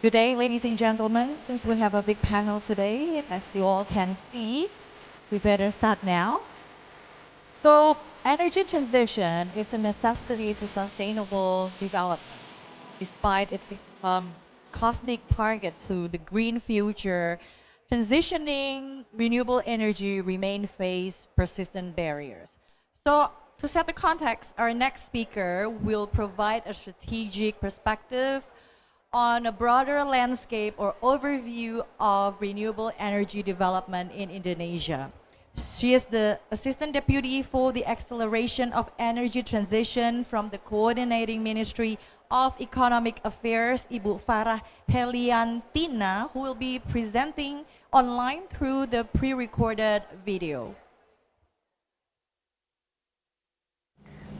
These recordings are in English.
Good day, ladies and gentlemen. Since we have a big panel today, as you all can see, we better start now. So, energy transition is a necessity to sustainable development. Despite its cosmic target to the green future, transitioning renewable energy remain face persistent barriers. So, to set the context, our next speaker will provide a strategic perspective on a broader landscape or overview of renewable energy development in Indonesia. She is the Assistant Deputy for the Acceleration of Energy Transition from the Coordinating Ministry of Economic Affairs, Ibu Farah Heliantina, who will be presenting online through the pre-recorded video.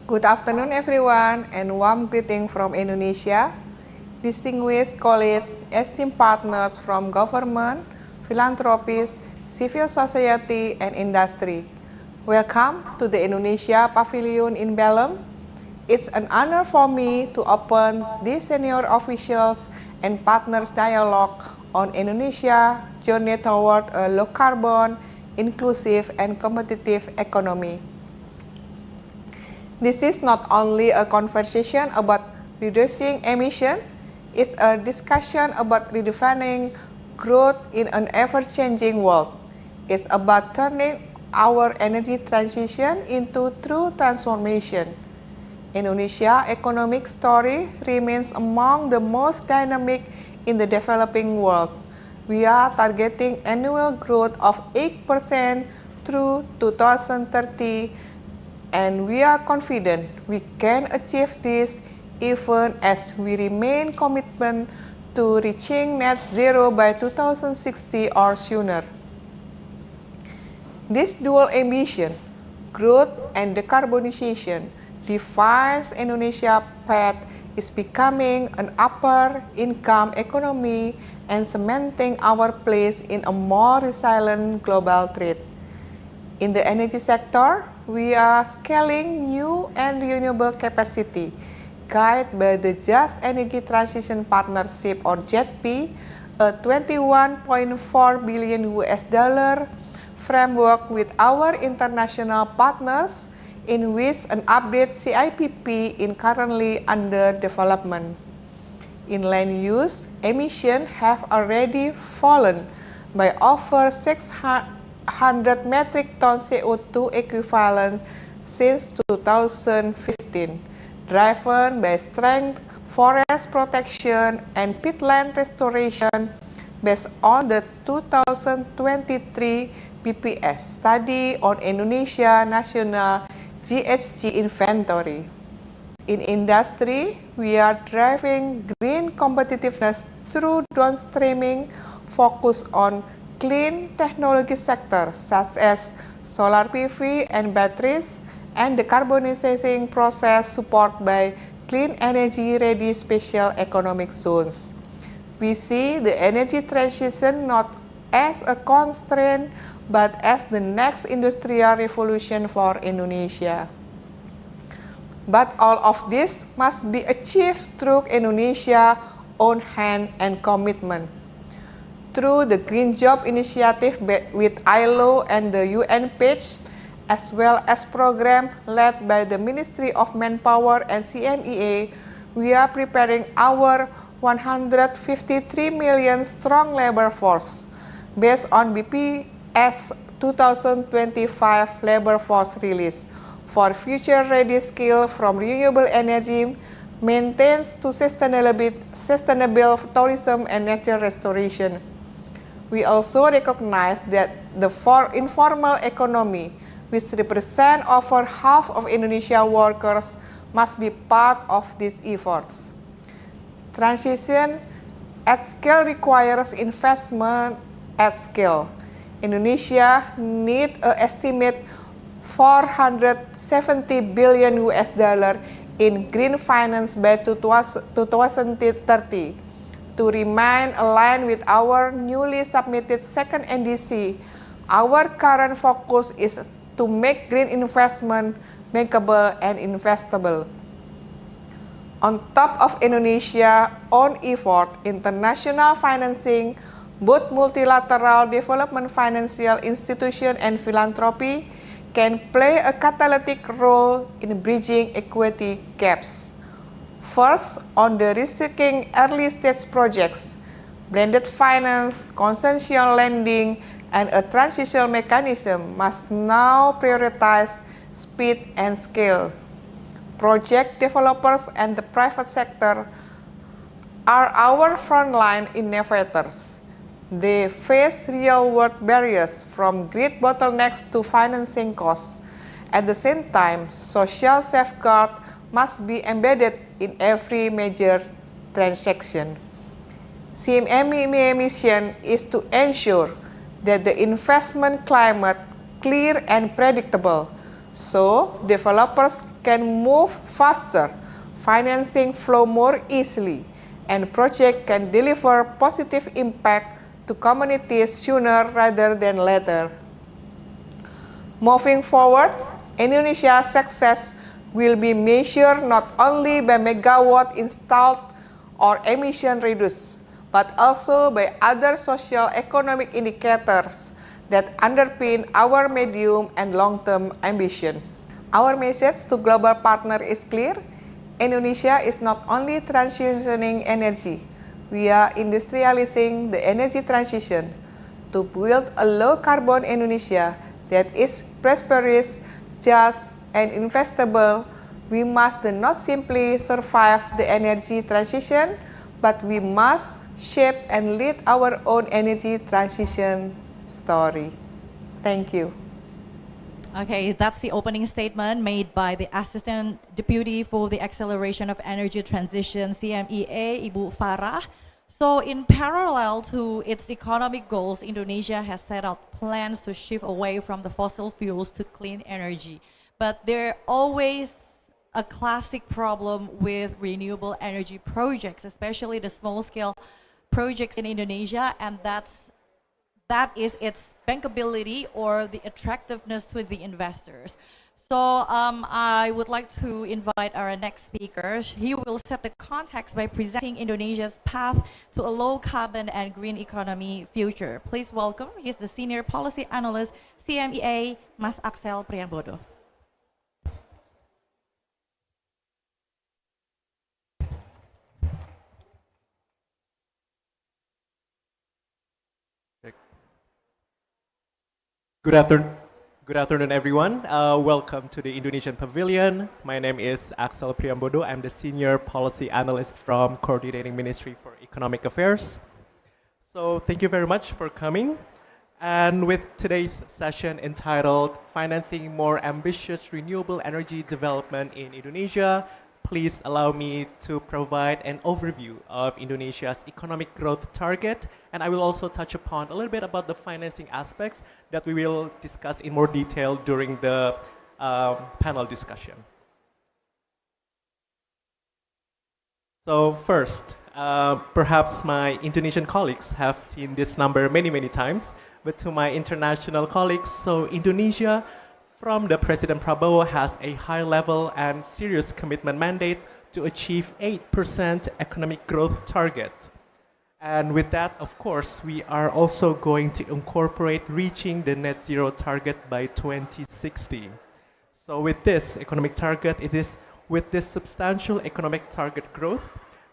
Good afternoon, everyone, and warm greeting from Indonesia. Distinguished colleagues, esteemed partners from government, philanthropies, civil society, and industry. Welcome to the Indonesia Pavilion in Belém. It's an honor for me to open this senior officials and partners dialogue on Indonesia journey toward a low carbon, inclusive, and competitive economy. This is not only a conversation about reducing emission, it's a discussion about redefining growth in an ever-changing world. It's about turning our energy transition into true transformation. Indonesia's economic story remains among the most dynamic in the developing world. We are targeting annual growth of 8% through 2030, and we are confident we can achieve this even as we remain committed to reaching net zero by 2060 or sooner. This dual ambition, growth and decarbonization, defines Indonesia's path is becoming an upper income economy and cementing our place in a more resilient global trade. In the energy sector, we are scaling new and renewable capacity, guided by the Just Energy Transition Partnership or JETP, a $21.4 billion framework with our international partners, in which an updated CIPP is currently under development. In land use, emissions have already fallen by over 600 metric tons CO2 equivalent since 2015, driven by strength forest protection and peatland restoration based on the 2023 BPS study on Indonesia National GHG Inventory. In industry, we are driving green competitiveness through downstreaming focus on clean technology sectors such as solar PV and batteries, and the decarbonizing process supported by clean energy-ready special economic zones. We see the energy transition not as a constraint, but as the next industrial revolution for Indonesia. But all of this must be achieved through Indonesia's own hand and commitment. Through the Green Job Initiative with ILO and the UN PAGE, as well as programs led by the Ministry of Manpower and CMEA, we are preparing our 153 million strong labor force based on BPS 2025 labor force release for future-ready skill from renewable energy, maintenance to sustainable tourism and nature restoration. We also recognize that the informal economy, which represents over half of Indonesia workers, must be part of these efforts. Transition at scale requires investment at scale. Indonesia needs an estimate $470 billion in green finance by 2030. To remain aligned with our newly submitted second NDC, our current focus is to make green investment bankable and investable. On top of Indonesia's own effort, international financing, both multilateral development financial institutions and philanthropy, can play a catalytic role in bridging equity gaps. First, on the risking early-stage projects, blended finance, concessional lending, and a transition mechanism must now prioritize speed and scale. Project developers and the private sector are our frontline innovators. They face real-world barriers from grid bottlenecks to financing costs. At the same time, social safeguards must be embedded in every major transaction. CMEA mission is to ensure that the investment climate clear and predictable, so developers can move faster, financing flow more easily, and projects can deliver positive impact to communities sooner rather than later. Moving forward, Indonesia's success will be measured not only by megawatt installed or emission reduced, but also by other socio-economic indicators that underpin our medium and long-term ambition. Our message to global partners is clear. Indonesia is not only transitioning energy, we are industrializing the energy transition to build a low-carbon Indonesia that is prosperous, just, and investable. We must not simply survive the energy transition, but we must shape and lead our own energy transition story. Thank you. Okay, that's the opening statement made by the Assistant Deputy for the Acceleration of Energy Transition, CMEA, Ibu Farah. So in parallel to its economic goals, Indonesia has set out plans to shift away from the fossil fuels to clean energy. But there always a classic problem with renewable energy projects, especially the small-scale projects in Indonesia, and that is its bankability or the attractiveness to the investors. So I would like to invite our next speaker. He will set the context by presenting Indonesia's path to a low-carbon and green economy future. Please welcome, he's the Senior Policy Analyst, CMEA, Mas Axel Priambodo. Good afternoon, everyone. Welcome to the Indonesian Pavilion. My name is Axel Priambodo. I'm the Senior Policy Analyst from Coordinating Ministry for Economic Affairs. So thank you very much for coming. And with today's session entitled Financing More Ambitious Renewable Energy Development in Indonesia, please allow me to provide an overview of Indonesia's economic growth target, and I will also touch upon a little bit about the financing aspects that we will discuss in more detail during the panel discussion. So first, perhaps my Indonesian colleagues have seen this number many times, but to my international colleagues, so Indonesia from the President Prabowo has a high level and serious commitment mandate to achieve 8% economic growth target. And with that, of course, we are also going to incorporate reaching the net zero target by 2060. So with this economic target, with this substantial economic target growth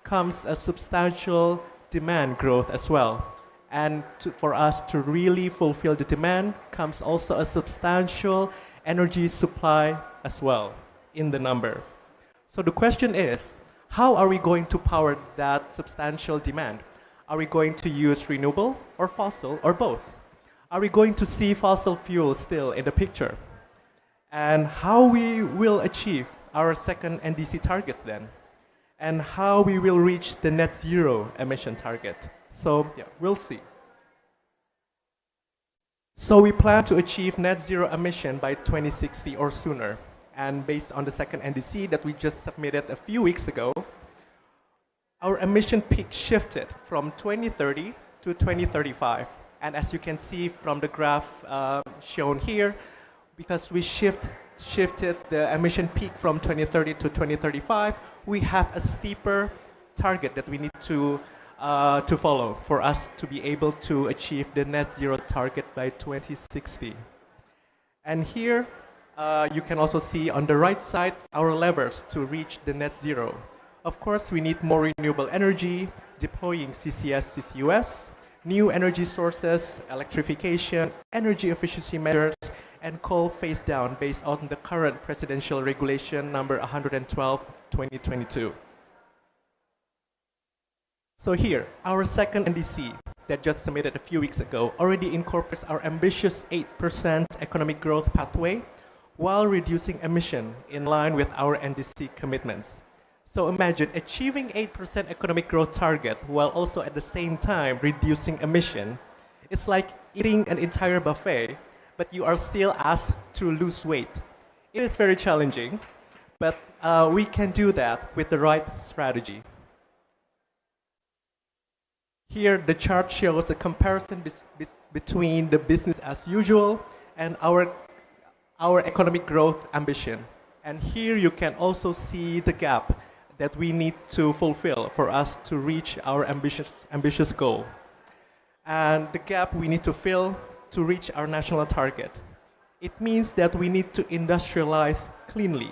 comes a substantial demand growth as well. And for us to really fulfill the demand comes also a substantial energy supply as well in the number. So the question is, how are we going to power that substantial demand? Are we going to use renewable or fossil or both? Are we going to see fossil fuels still in the picture? And how we will achieve our second NDC targets then? And how we will reach the net zero emission target? So yeah, we'll see. So we plan to achieve net zero emission by 2060 or sooner. And based on the second NDC that we just submitted a few weeks ago, our emission peak shifted from 2030 to 2035. And as you can see from the graph shown here, because we shifted the emission peak from 2030 to 2035, we have a steeper target that we need to follow for us to be able to achieve the net zero target by 2060. And here you can also see on the right side our levers to reach the net zero. Of course, we need more renewable energy, deploying CCS, CCUS, new energy sources, electrification, energy efficiency measures, and coal phase down based on the current presidential regulation number 112/2022. So here, our second NDC that just submitted a few weeks ago already incorporates our ambitious 8% economic growth pathway while reducing emission in line with our NDC commitments. So imagine achieving 8% economic growth target while also at the same time reducing emission. It's like eating an entire buffet, but you are still asked to lose weight. It is very challenging, but we can do that with the right strategy. Here, the chart shows a comparison between the business as usual and our economic growth ambition. And here you can also see the gap that we need to fulfill for us to reach our ambitious goal. And the gap we need to fill to reach our national target. It means that we need to industrialize cleanly.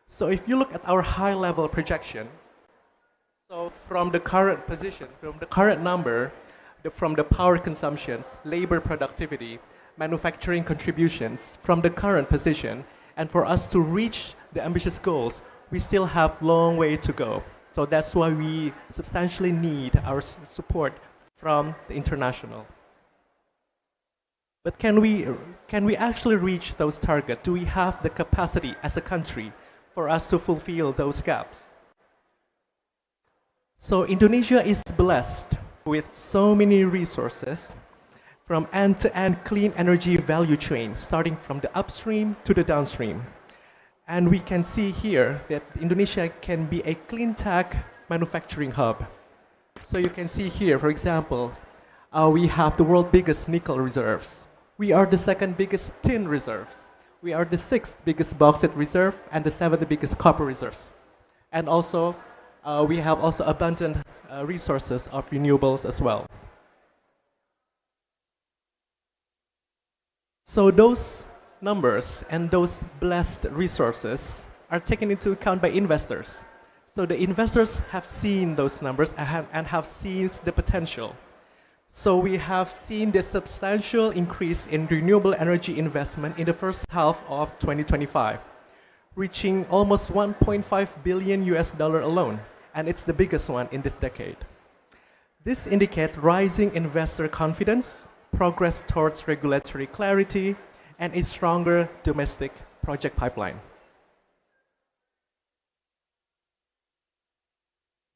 So if you look at our high-level projection, so from the current position, from the current number, from the power consumptions, labor productivity, manufacturing contributions, from the current position, and for us to reach the ambitious goals, we still have long way to go. So that's why we substantially need our support from the international. But can we actually reach those targets? Do we have the capacity as a country for us to fulfill those gaps? So Indonesia is blessed with so many resources from end-to-end clean energy value chain, starting from the upstream to the downstream. And we can see here that Indonesia can be a clean tech manufacturing hub. So you can see here, for example, we have the world's biggest nickel reserves. We are the second biggest tin reserve. We are the sixth biggest bauxite reserve and the seventh biggest copper reserves. And also, we have also abundant resources of renewables as well. So those numbers and those blessed resources are taken into account by investors. So the investors have seen those numbers and have seen the potential. So we have seen the substantial increase in renewable energy investment in the first half of 2025, reaching almost $1.5 billion alone, and it's the biggest one in this decade. This indicates rising investor confidence, progress towards regulatory clarity, and a stronger domestic project pipeline.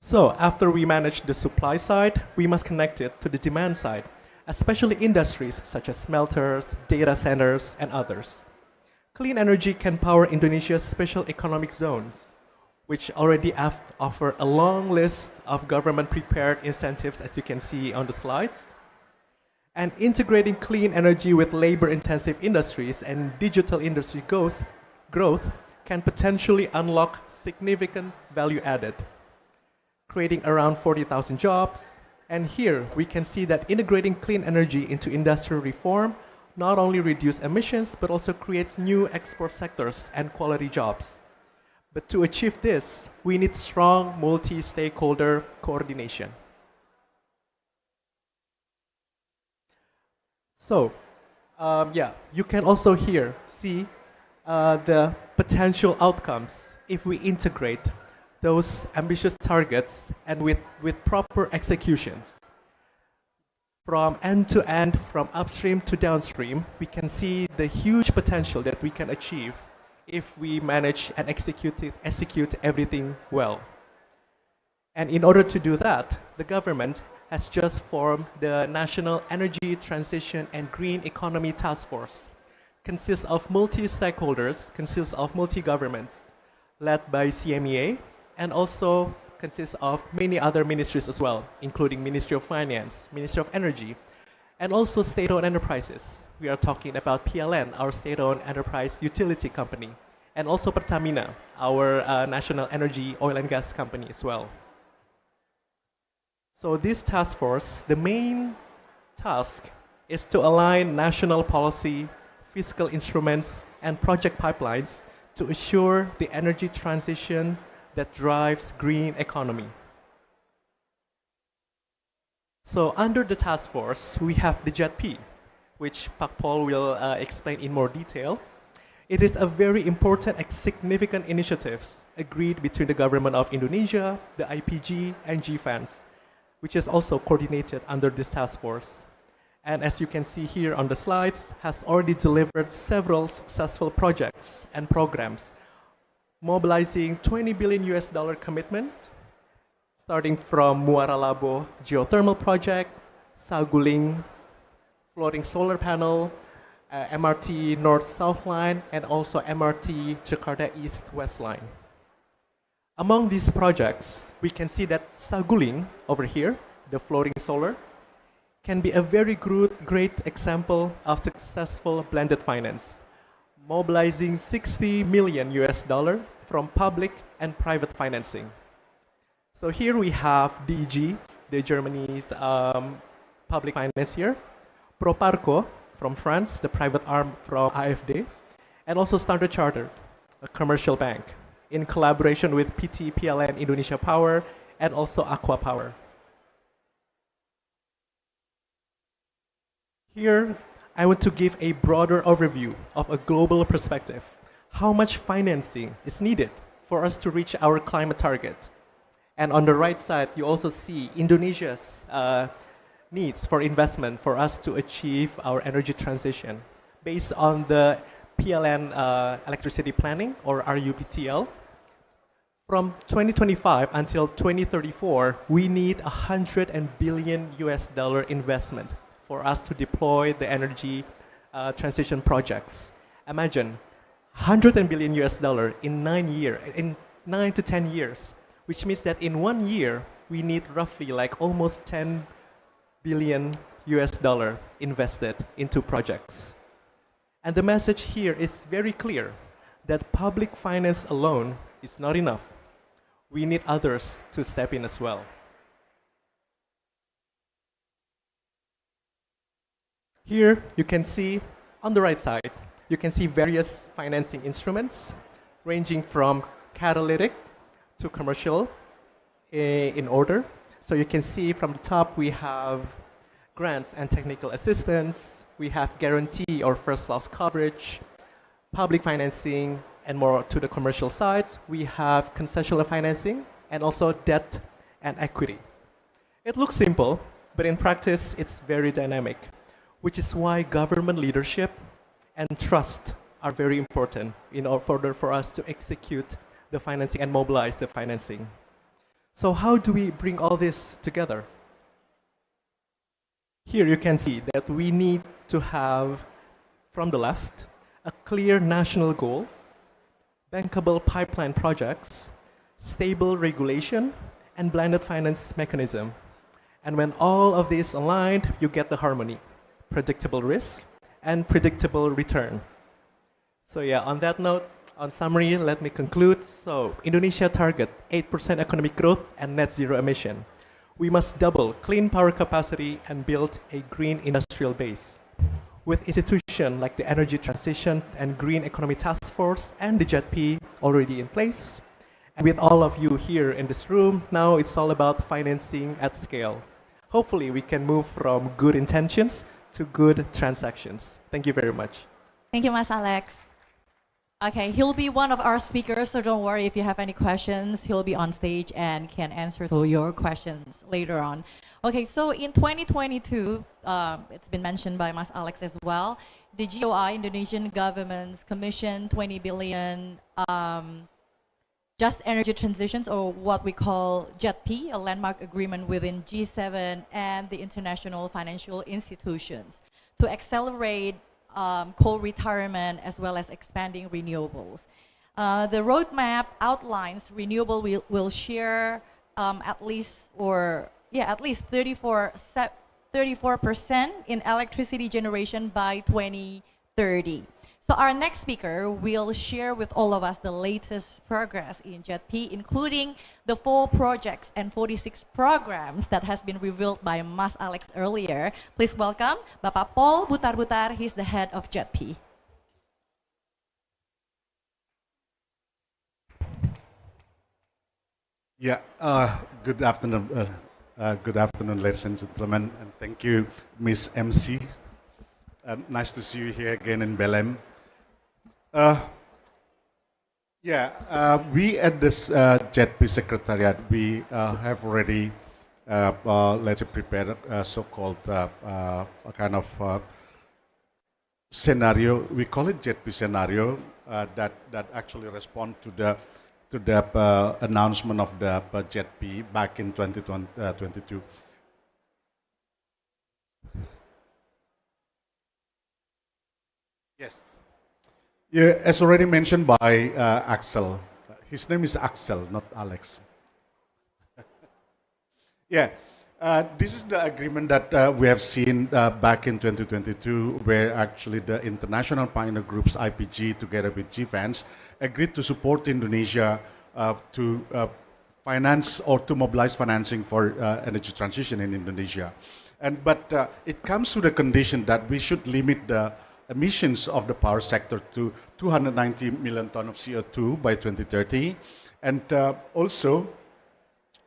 So after we manage the supply side, we must connect it to the demand side, especially industries such as smelters, data centers, and others. Clean energy can power Indonesia's special economic zones, which already offer a long list of government-prepared incentives, as you can see on the slides. And integrating clean energy with labor-intensive industries and digital industry growth can potentially unlock significant value added, creating around 40,000 jobs. And here we can see that integrating clean energy into industrial reform not only reduces emissions, but also creates new export sectors and quality jobs. But to achieve this, we need strong multi-stakeholder coordination. So, you can also here see the potential outcomes if we integrate those ambitious targets and with proper executions. From end to end, from upstream to downstream, we can see the huge potential that we can achieve if we manage and execute everything well. And in order to do that, the government has just formed the National Energy Transition and Green Economy Task Force. Consists of multi-stakeholders, consists of multi-governments, led by CMEA, and also consists of many other ministries as well, including Ministry of Finance, Ministry of Energy, and also state-owned enterprises. We are talking about PLN, our state-owned enterprise utility company, and also Pertamina, our national energy oil and gas company as well. So this task force, the main task is to align national policy, fiscal instruments, and project pipelines to assure the energy transition that drives green economy. So under the task force, we have the JETP, which Pak Paul will explain in more detail. It is a very important and significant initiative agreed between the government of Indonesia, the IPG, and GFANS, which is also coordinated under this task force. And as you can see here on the slides, has already delivered several successful projects and programs, mobilizing $20 billion commitment, starting from Muara Labo geothermal project, Saguling floating solar panel, MRT North-South line, and also MRT Jakarta East-West line. Among these projects, we can see that Saguling over here, the floating solar, can be a very great example of successful blended finance, mobilizing $60 million from public and private financing. So here we have DEG, the Germany's public financier, Proparco from France, the private arm from AFD, and also Standard Chartered, a commercial bank, in collaboration with PT PLN Indonesia Power and also Aqua Power. Here, I want to give a broader overview of a global perspective. How much financing is needed for us to reach our climate target? And on the right side, you also see Indonesia's needs for investment for us to achieve our energy transition based on the PLN electricity planning, or RUPTL. From 2025 until 2034, we need $100 billion investment for us to deploy the energy transition projects. Imagine $100 billion in 9 to 10 years, which means that in 1 year we need roughly like almost $10 billion invested into projects. And the message here is very clear that public finance alone is not enough. We need others to step in as well. Here you can see on the right side, you can see various financing instruments ranging from catalytic to commercial in order. So you can see from the top we have grants and technical assistance, we have guarantee or first loss coverage, public financing, and more to the commercial sides, we have concessional financing and also debt and equity. It looks simple, but in practice it's very dynamic, which is why government leadership and trust are very important in order for us to execute the financing and mobilize the financing. So how do we bring all this together? Here you can see that we need to have, from the left, a clear national goal, bankable pipeline projects, stable regulation, and blended finance mechanism. And when all of these aligned, you get the harmony, predictable risk, and predictable return. So yeah, on that note, on summary, let me conclude. So Indonesia target 8% economic growth and net zero emission. We must double clean power capacity and build a green industrial base. With institutions like the Energy Transition and Green Economy Task Force and the JETP already in place, and with all of you here in this room, now it's all about financing at scale. Hopefully we can move from good intentions to good transactions. Thank you very much. Thank you, Mas Alex. Okay, he'll be one of our speakers, so don't worry if you have any questions. He'll be on stage and can answer to your questions later on. Okay, so in 2022, it's been mentioned by Mas Alex as well, the GOI, Indonesian government's commissioned 20 billion just energy transitions, or what we call JETP, a landmark agreement within G7 and the international financial institutions to accelerate coal retirement as well as expanding renewables. The roadmap outlines renewable will share at least 34% in electricity generation by 2030. So our next speaker will share with all of us the latest progress in JETP, including the 4 projects and 46 programs that has been revealed by Mas Alex earlier. Please welcome Bapak Paul Butar-Butar. He's the head of JETP. Yeah, good afternoon. Good afternoon, ladies and gentlemen, and thank you, Miss MC. Nice to see you here again in Belém. We at this JETP Secretariat, we have already, let's say, prepared a so-called a kind of scenario. We call it JETP scenario that actually respond to the announcement of the JETP back in 2022. Yes. Yeah, as already mentioned by Axel. His name is Axel, not Alex. Yeah. This is the agreement that we have seen back in 2022, where actually the International Pioneer Groups, IPG, together with GFANS, agreed to support Indonesia to finance or to mobilize financing for energy transition in Indonesia. But it comes to the condition that we should limit the emissions of the power sector to 290 million tons of CO2 by 2030. And also,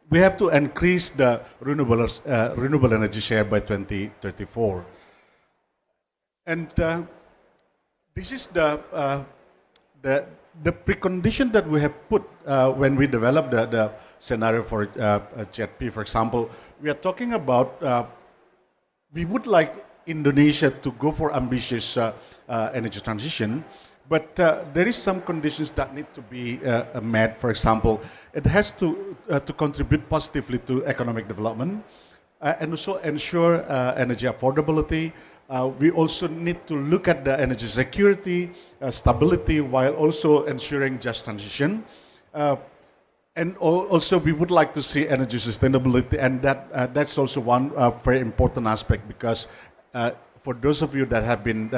we have to increase the renewable energy share by 2034. And this is the precondition that we have put when we developed the scenario for JETP. For example, we are talking about we would like Indonesia to go for ambitious energy transition, but there is some conditions that need to be met. For example, it has to contribute positively to economic development and also ensure energy affordability. We also need to look at the energy security, stability, while also ensuring just transition. And also, we would like to see energy sustainability, and that's also one very important aspect, because for those of you that have been,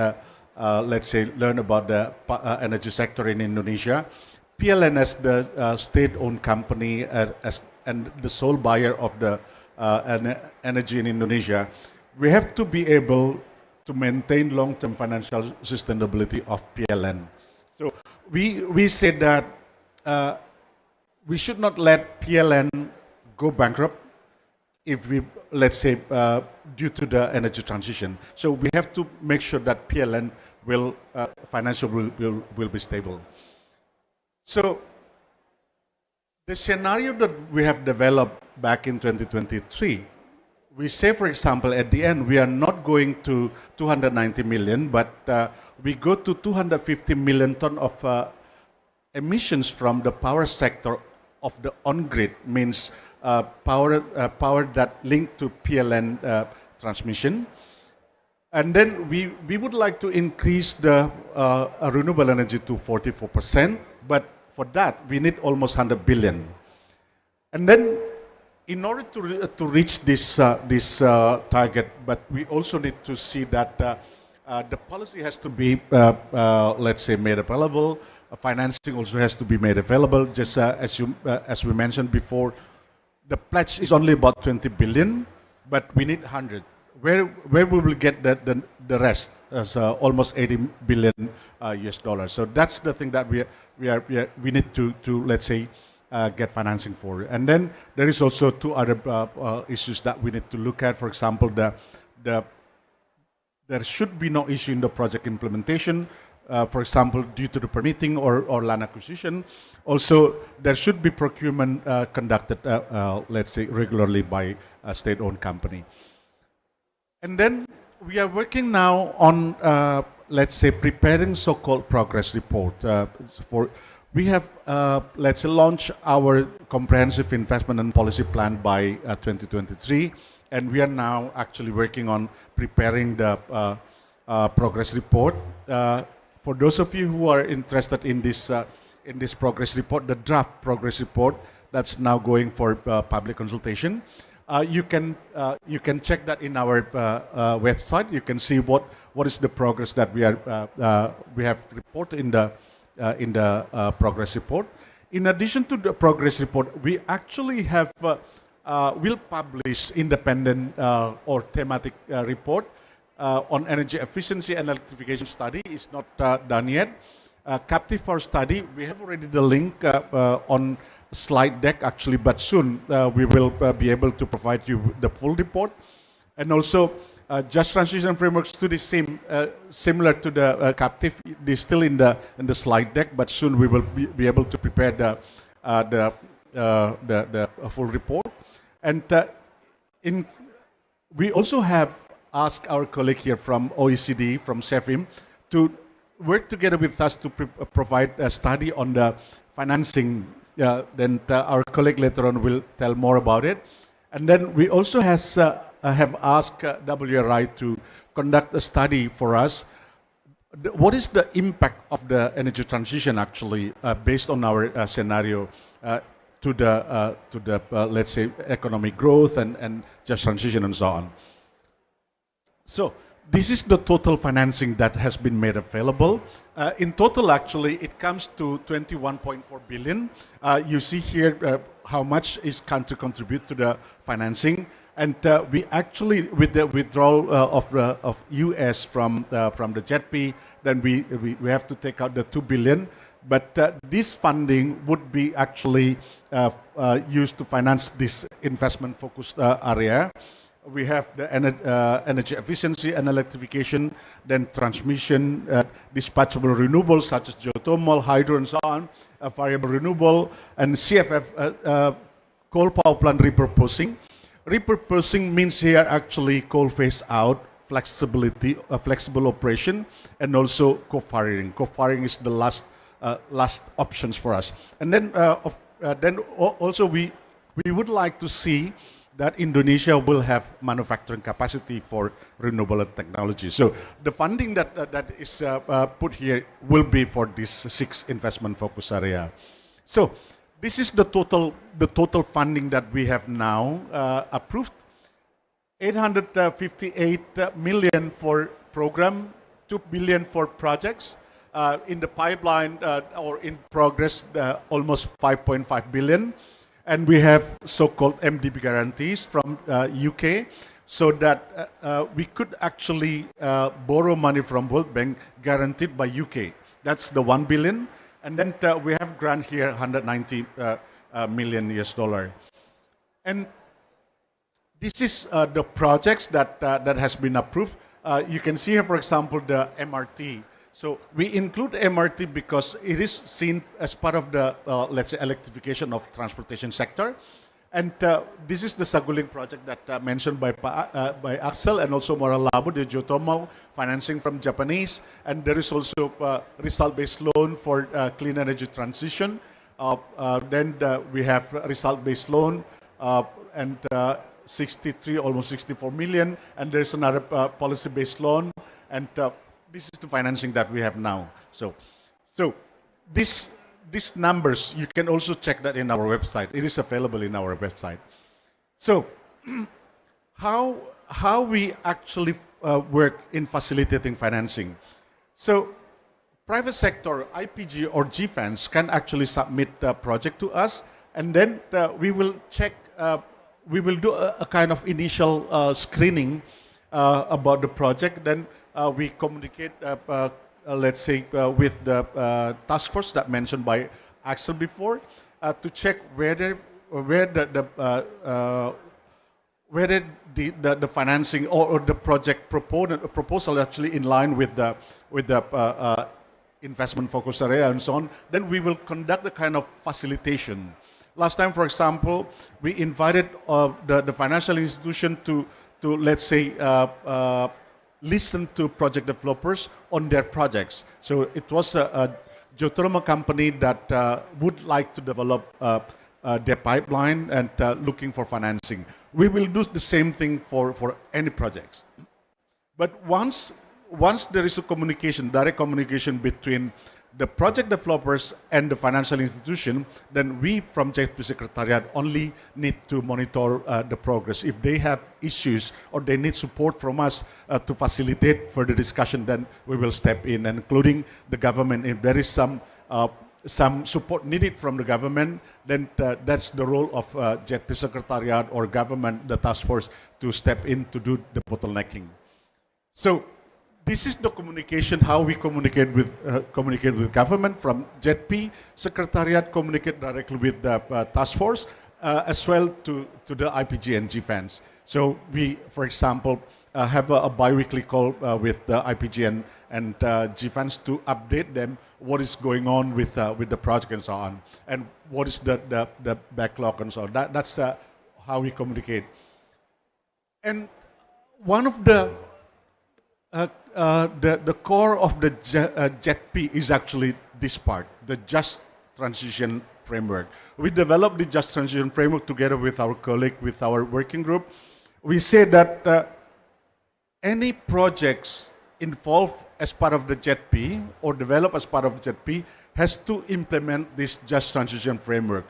let's say, learn about the energy sector in Indonesia, PLN as the state-owned company and the sole buyer of the energy in Indonesia, we have to be able to maintain long-term financial sustainability of PLN. So we said that we should not let PLN go bankrupt if we, let's say, due to the energy transition. So we have to make sure that PLN will will be stable. So the scenario that we have developed back in 2023, we say, for example, at the end, we are not going to 290 million, but we go to 250 million ton of emissions from the power sector of the on-grid, means power that linked to PLN transmission. And then we would like to increase the renewable energy to 44%, but for that, we need almost 100 billion. And then, in order to reach this target, but we also need to see that the policy has to be, let's say, made available. Financing also has to be made available. Just as we mentioned before, the pledge is only about 20 billion, but we need 100. Where we will get the rest, as almost 80 billion US dollars. So that's the thing that we need to let's say get financing for. And then there is also 2 other issues that we need to look at. For example, there should be no issue in the project implementation. For example, due to the permitting or land acquisition. Also, there should be procurement conducted, let's say, regularly by a state-owned company. And then we are working now on, let's say, preparing so-called progress report. We have, let's say, launched our comprehensive investment and policy plan by 2023, and we are now actually working on preparing the progress report. For those of you who are interested in this progress report, the draft progress report that's now going for public consultation, you can check that in our website. You can see what what is the progress that we have reported in the progress report. In addition to the progress report, we actually have will publish independent or thematic report on energy efficiency and electrification study. Is not done yet. Captive power study, we have already the link on slide deck actually, but soon we will be able to provide you the full report. And also just transition framework study similar to the captive. It is still in the slide deck, but soon we will be able to prepare the full report. And we also have asked our colleague here from OECD, from SEFIM, to work together with us to provide a study on the financing. Then our colleague later on will tell more about it. And then we also have asked WRI to conduct a study for us. What is the impact of the energy transition actually based on our scenario to the let's say economic growth and just transition and so on. So this is the total financing that has been made available. In total, actually, it comes to 21.4 billion. You see here how much is country contribute to the financing, and we actually, with the withdrawal of US from the JETP, then we have to take out the 2 billion. But this funding would be actually used to finance this investment-focused area. We have the energy efficiency and electrification, then transmission, dispatchable renewables such as geothermal, hydro, and so on, variable renewable, and CFF, coal power plant repurposing. Repurposing means here actually coal phase out, flexibility, flexible operation, and also co-firing. Co-firing is the last options for us. And then also we would like to see that Indonesia will have manufacturing capacity for renewable technology. So the funding that is put here will be for this 6 investment focus area. So this is the total funding that we have now approved. 858 million for program, 2 billion for projects. In the pipeline or in progress, almost 5.5 billion. And we have so-called MDB guarantees from UK, so that we could actually borrow money from World Bank guaranteed by UK. That's the 1 billion. And then we have grant here, 190 million US dollar. And this is the projects that has been approved. You can see here, for example, the MRT. So we include MRT because it is seen as part of the, let's say, electrification of transportation sector. And this is the Saguling project that mentioned by Axel and also Moralabo, the geothermal financing from Japanese. And there is also result-based loan for clean energy transition. Then we have result-based loan and 63, almost 64 million. And there's another policy-based loan. And this is the financing that we have now. So these numbers, you can also check that in our website. It is available in our website. So how we actually work in facilitating financing. So private sector, IPG or GFANs can actually submit a project to us, and then we will check, we will do a kind of initial screening about the project. Then we communicate, let's say, with the task force that mentioned by Axel before, to check whether the financing or the project proposal actually in line with the investment focus area and so on. Then we will conduct the kind of facilitation. Last time, for example, we invited the financial institution to let's say listen to project developers on their projects. So it was a geothermal company that would like to develop their pipeline and looking for financing. We will do the same thing for any projects. But once there is a communication, direct communication between the project developers and the financial institution, then we from JP Secretariat only need to monitor the progress. If they have issues or they need support from us to facilitate further discussion, then we will step in, including the government. If there is some support needed from the government, then that's the role of JP Secretariat or government, the task force, to step in to do the bottlenecking. So this is the communication, how we communicate with government from JP Secretariat, communicate directly with the task force, as well to the IPG and GFANs. So we, for example, have a bi-weekly call with the IPG and GFANs to update them what is going on with the project and so on, and what is the backlog and so on. That's how we communicate. And one of the core of the JETP is actually this part, the Just Transition Framework. We developed the Just Transition Framework together with our colleague, with our working group. We say that any projects involved as part of the JETP or developed as part of the JETP has to implement this Just Transition Framework.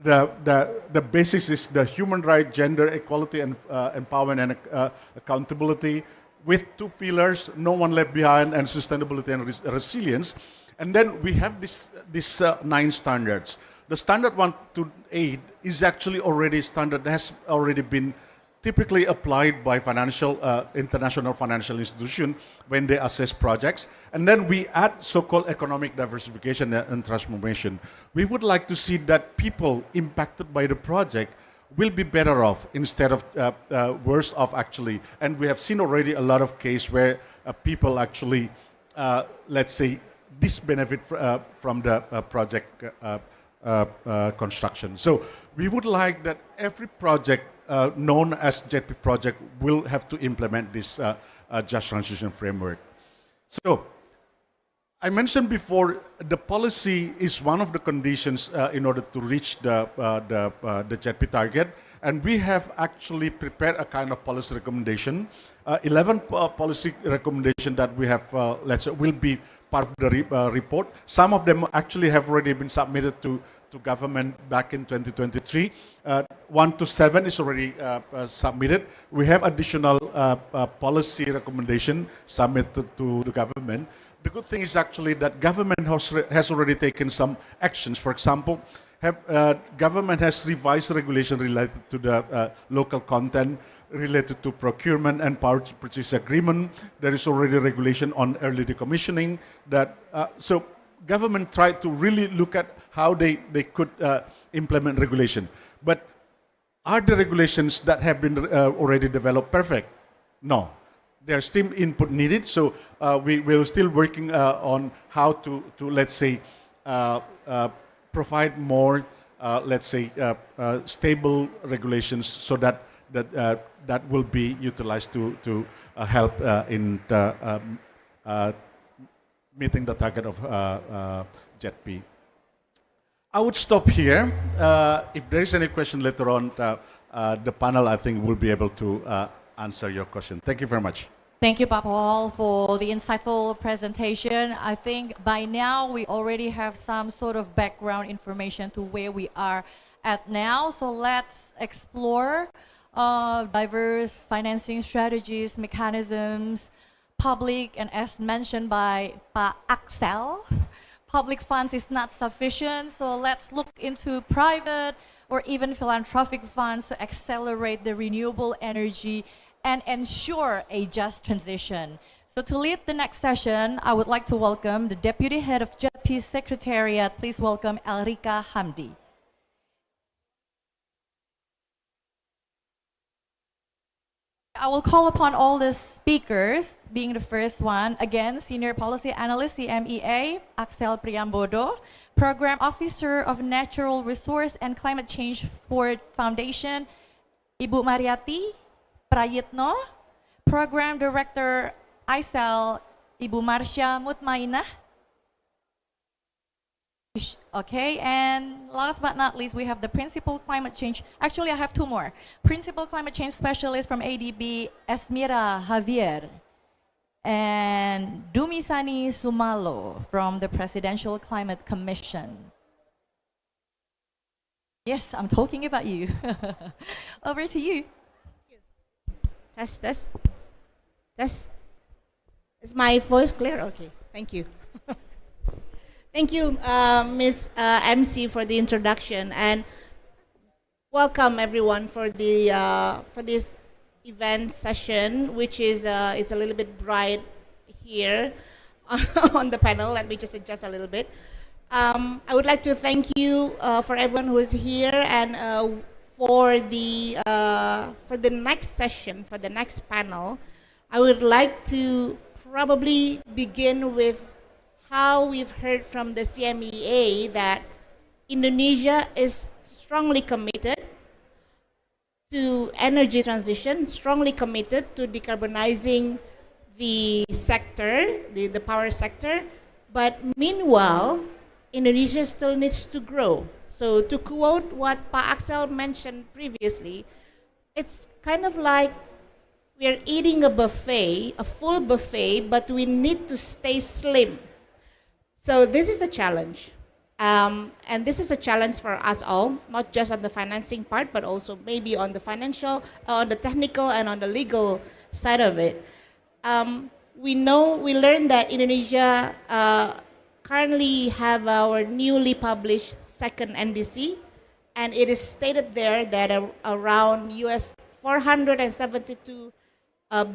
The basics is the human right, gender equality, and empowerment and accountability, with two pillars: no one left behind, and sustainability and resilience. And then we have these 9 standards. The standard 1 to 8 is actually already standard, has already been typically applied by international financial institutions when they assess projects. And then we add so-called economic diversification and transformation. We would like to see that people impacted by the project will be better off instead of worse off, actually. And we have seen already a lot of cases where people actually, let's say, disbenefit from the project construction. So we would like that every project known as JETP project will have to implement this Just Transition Framework. So I mentioned before, the policy is one of the conditions in order to reach the JETP target, and we have actually prepared a kind of policy recommendation, 11 policy recommendation that we have, let's say, will be part of the report. Some of them actually have already been submitted to government back in 2023. 1 to 7 is already submitted. We have additional policy recommendation submitted to the government. The good thing is actually that government has already taken some actions. For example, government has revised regulation related to the local content, related to procurement and power purchase agreement. There is already regulation on early decommissioning. So government tried to really look at how they could implement regulation. But are the regulations that have been already developed perfect? No. There's still input needed, so we're still working on how to let's say, provide more, let's say, stable regulations so that will be utilized to help in meeting the target of JETP. I would stop here. If there is any question later on, the panel, I think, will be able to answer your question. Thank you very much. Thank you, Pak Paul, for the insightful presentation. I think by now we already have some sort of background information to where we are at now. So let's explore diverse financing strategies, mechanisms, public, and as mentioned by Pak Axel, public funds is not sufficient. So let's look into private or even philanthropic funds to accelerate the renewable energy and ensure a just transition. So to lead the next session, I would like to welcome the Deputy Head of JETP Secretariat. Please welcome Elrika Hamdi. I will call upon all the speakers, being the first one, again, Senior Policy Analyst, CMEA, Axel Priambodo, Program Officer of Natural Resource and Climate Change Ford Foundation, Ibu Mariati Prayitno, Program Director ISEL, Ibu Marsha Mutmainah. Okay, and last but not least, we have the Principal Climate Change, actually I have 2 more. Principal Climate Change Specialist from ADB, Esmira Javier. and Dumisani Sumalo from the Presidential Climate Commission. Yes, I'm talking about you. Over to you. Test, test, test. Is my voice clear? Okay, thank you. Thank you, Ms. MC, for the introduction, and welcome everyone for the for this event session, which is a little bit bright here on the panel. Let me just adjust a little bit. I would like to thank you for everyone who is here, and for the next session, for the next panel, I would like to probably begin with how we've heard from the CMEA that Indonesia is strongly committed to energy transition, strongly committed to decarbonizing the sector, the power sector, but meanwhile, Indonesia still needs to grow. So to quote what Pa Axel mentioned previously, it's kind of like we're eating a buffet, a full buffet, but we need to stay slim. So this is a challenge. And this is a challenge for us all, not just on the financing part, but also maybe on the financial, on the technical, and on the legal side of it. We learned that Indonesia currently have our newly published second NDC, and it is stated there that around US 472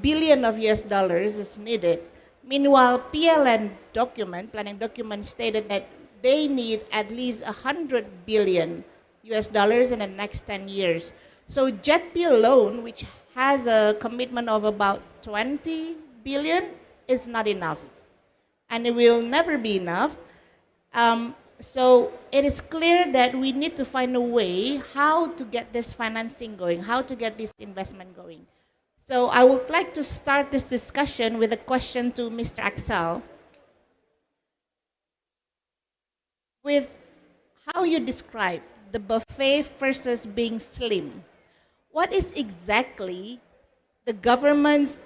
billion of US dollars is needed. Meanwhile, PLN document, planning document, stated that they need at least 100 billion US dollars in the next 10 years. So JETP alone, which has a commitment of about 20 billion, is not enough. And it will never be enough. So it is clear that we need to find a way how to get this financing going, how to get this investment going. So I would like to start this discussion with a question to Mr. Axel. With how you describe the buffet versus being slim, what is exactly the government's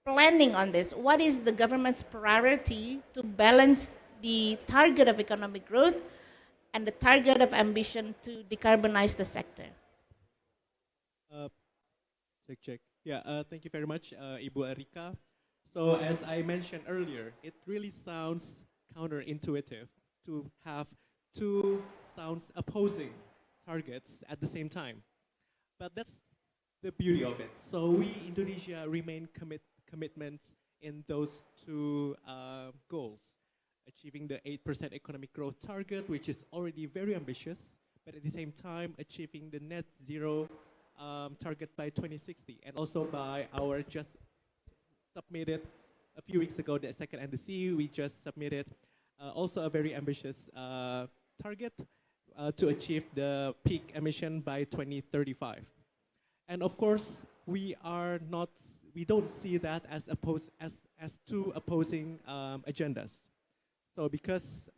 planning on this? What is the government's priority to balance the target of economic growth and the target of ambition to decarbonize the sector? Check. Yeah, thank you very much, Ibu Erika. So as I mentioned earlier, it really sounds counterintuitive to have two sounds opposing targets at the same time. But that's the beauty of it. So we, Indonesia, remain commitments in those two goals. Achieving the 8% economic growth target, which is already very ambitious, but at the same time achieving the net zero target by 2060, and also by our just submitted a few weeks ago, the second NDC, we just submitted also a very ambitious target to achieve the peak emission by 2035. And of course, we don't see that as two opposing agendas. So because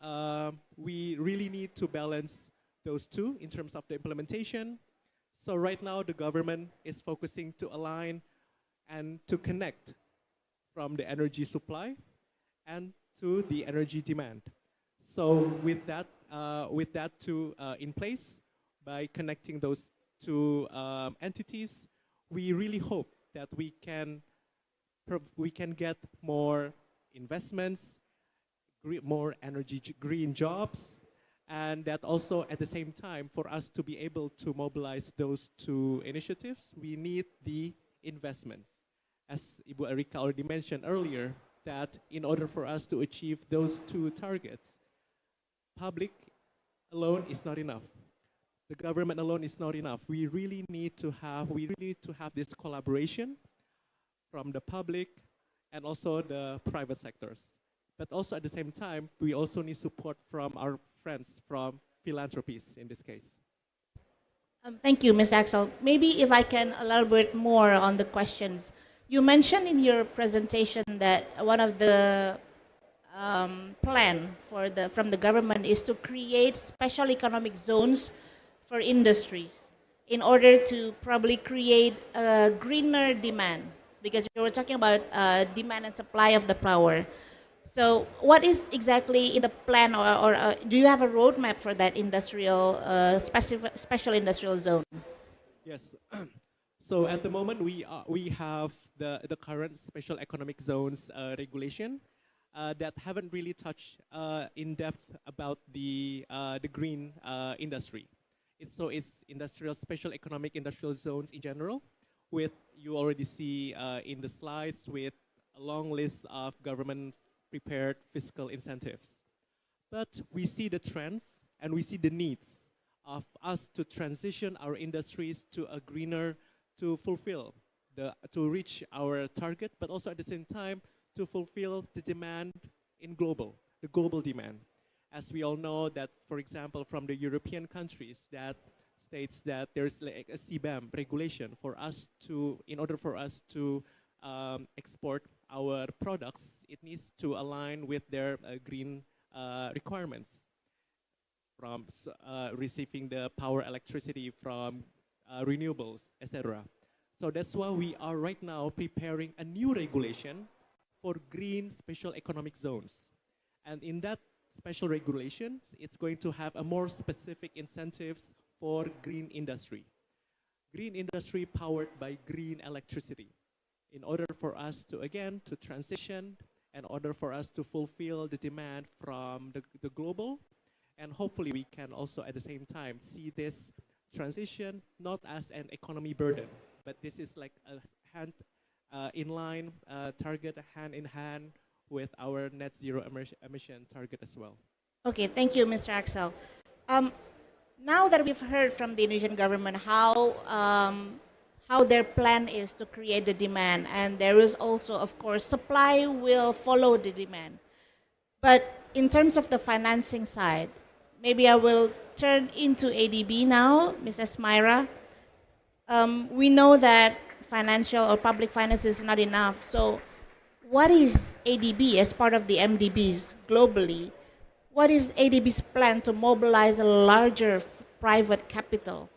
we really need to balance those two in terms of the implementation. So right now, the government is focusing to align and to connect from the energy supply and to the energy demand. So with that two in place, by connecting those two entities, we really hope that we can get more investments, more green jobs, and that also at the same time, for us to be able to mobilize those two initiatives, we need the investments. As Ibu Erika already mentioned earlier, that in order for us to achieve those two targets, public alone is not enough. The government alone is not enough. We really need to have this collaboration from the public and also the private sectors. But also at the same time, we also need support from our friends from philanthropies in this case. Thank you, Ms. Axel. Maybe if I can elaborate more on the questions. You mentioned in your presentation that one of the plan from the government is to create special economic zones for industries in order to probably create a greener demand. because you were talking about demand and supply of the power. So what is exactly in the plan, or do you have a roadmap for that industrial, special industrial zone? Yes. So at the moment, we have the current special economic zones regulation that haven't really touched in depth about the green industry. It's industrial special economic industrial zones in general, with you already see in the slides with a long list of government prepared fiscal incentives. But we see the trends and we see the needs of us to transition our industries to a greener, to fulfill to reach our target, but also at the same time to fulfill the demand in the global demand. As we all know that, for example, from the European countries that states that there's like a CBAM regulation for us to, in order for us to export our products, it needs to align with their green requirements from receiving the power electricity from renewables, etc. So that's why we are right now preparing a new regulation for green special economic zones. And in that special regulations, it's going to have a more specific incentives for green industry. Green industry powered by green electricity. In order for us to, again, to transition, in order for us to fulfill the demand from the global, and hopefully we can also at the same time see this transition not as an economy burden, but this is like a hand in line target, hand in hand with our net zero emission target as well. Okay, thank you, Mr. Axel. Now that we've heard from the Indonesian government how their plan is to create the demand, and there is also, of course, supply will follow the demand. But in terms of the financing side, maybe I will turn into ADB now, Mrs. Myra. We know that financial or public finance is not enough. So what is ADB as part of the MDBs globally? What is ADB's plan to mobilize a larger private capital,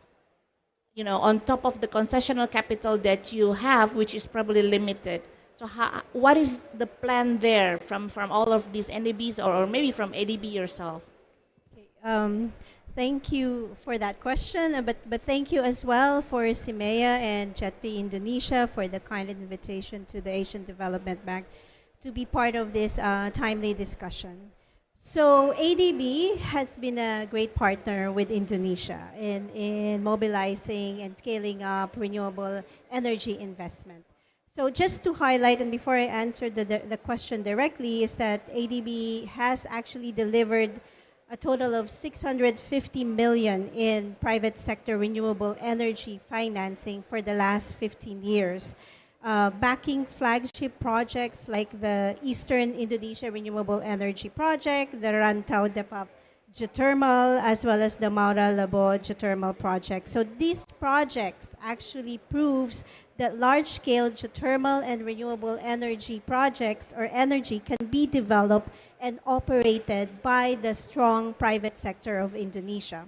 you know, on top of the concessional capital that you have, which is probably limited? So what is the plan there from all of these NDBs, or maybe from ADB yourself? Okay, thank you for that question, but thank you as well for CMEA and JETP Indonesia for the kind invitation to the Asian Development Bank to be part of this timely discussion. So ADB has been a great partner with Indonesia in mobilizing and scaling up renewable energy investment. So just to highlight, and before I answer the question directly, is that ADB has actually delivered a total of 650 million in private sector renewable energy financing for the last 15 years. Backing flagship projects like the Eastern Indonesia Renewable Energy Project, the Rantau Depap Geothermal, as well as the Maura Labo Geothermal Project. So these projects actually proves that large-scale geothermal and renewable energy projects or energy can be developed and operated by the strong private sector of Indonesia.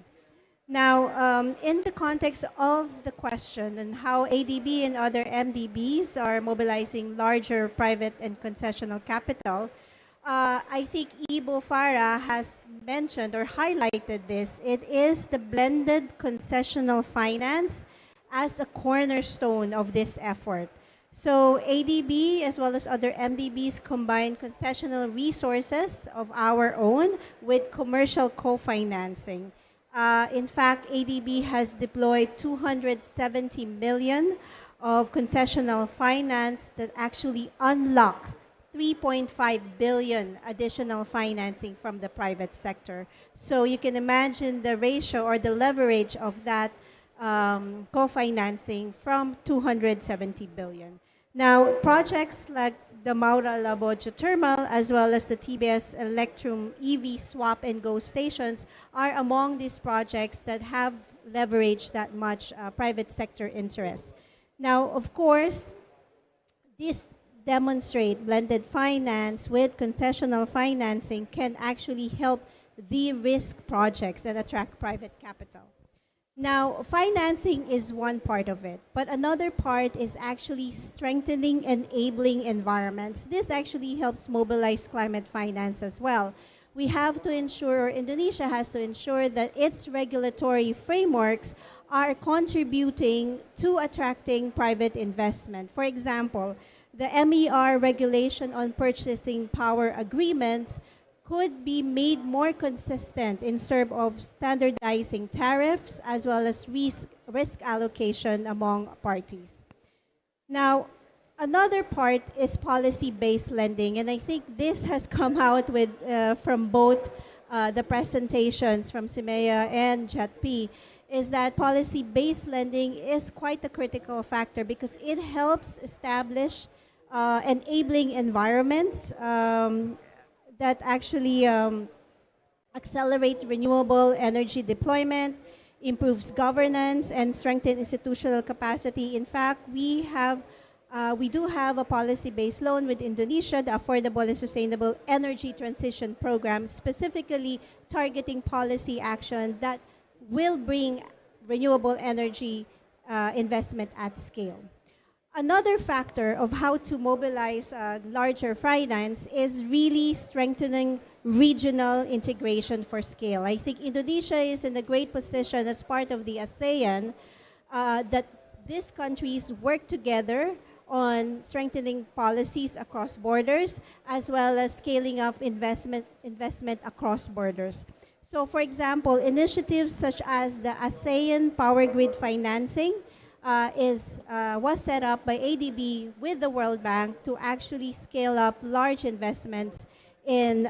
Now, in the context of the question and how ADB and other MDBs are mobilizing larger private and concessional capital, I think Ibo Farah has mentioned or highlighted this. It is the blended concessional finance as a cornerstone of this effort. So ADB as well as other MDBs combine concessional resources of our own with commercial co-financing. In fact, ADB has deployed 270 million of concessional finance that actually unlock 3.5 billion additional financing from the private sector. So you can imagine the ratio or the leverage of that co-financing from 270 billion. Now, projects like the Maura Labo Geothermal as well as the TBS Electrum EV swap and go stations are among these projects that have leveraged that much private sector interest. Now, of course, this demonstrate blended finance with concessional financing can actually help de-risk projects and attract private capital. Now, financing is one part of it, but another part is actually strengthening enabling environments. This actually helps mobilize climate finance as well. We have to ensure, Indonesia has to ensure that its regulatory frameworks are contributing to attracting private investment. For example, the MER regulation on purchasing power agreements could be made more consistent in terms of standardizing tariffs as well as risk allocation among parties. Now, another part is policy-based lending, and I think this has come out with from both the presentations from CMEA and JETP, is that policy-based lending is quite a critical factor because it helps establish enabling environments that actually accelerate renewable energy deployment, improves governance, and strengthen institutional capacity. In fact, we do have a policy-based loan with Indonesia, the Affordable and Sustainable Energy Transition Program, specifically targeting policy action that will bring renewable energy investment at scale. Another factor of how to mobilize larger finance is really strengthening regional integration for scale. I think Indonesia is in a great position as part of the ASEAN that these countries work together on strengthening policies across borders as well as scaling up investment across borders. So for example, initiatives such as the ASEAN Power Grid Financing was set up by ADB with the World Bank to actually scale up large investments in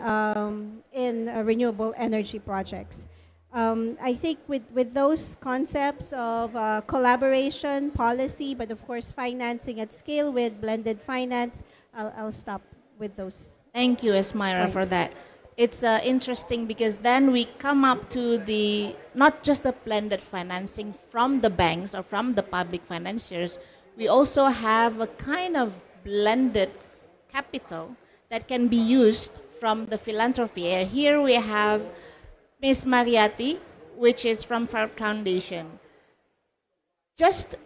renewable energy projects. I think with those concepts of collaboration, policy, but of course financing at scale with blended finance, I'll stop with those. Thank you, Esmira, for that. It's interesting because then we come up to the, not just the blended financing from the banks or from the public financiers, we also have a kind of blended capital that can be used from the philanthropy. Here we have Ms. Mariati, which is from Ford Foundation. Just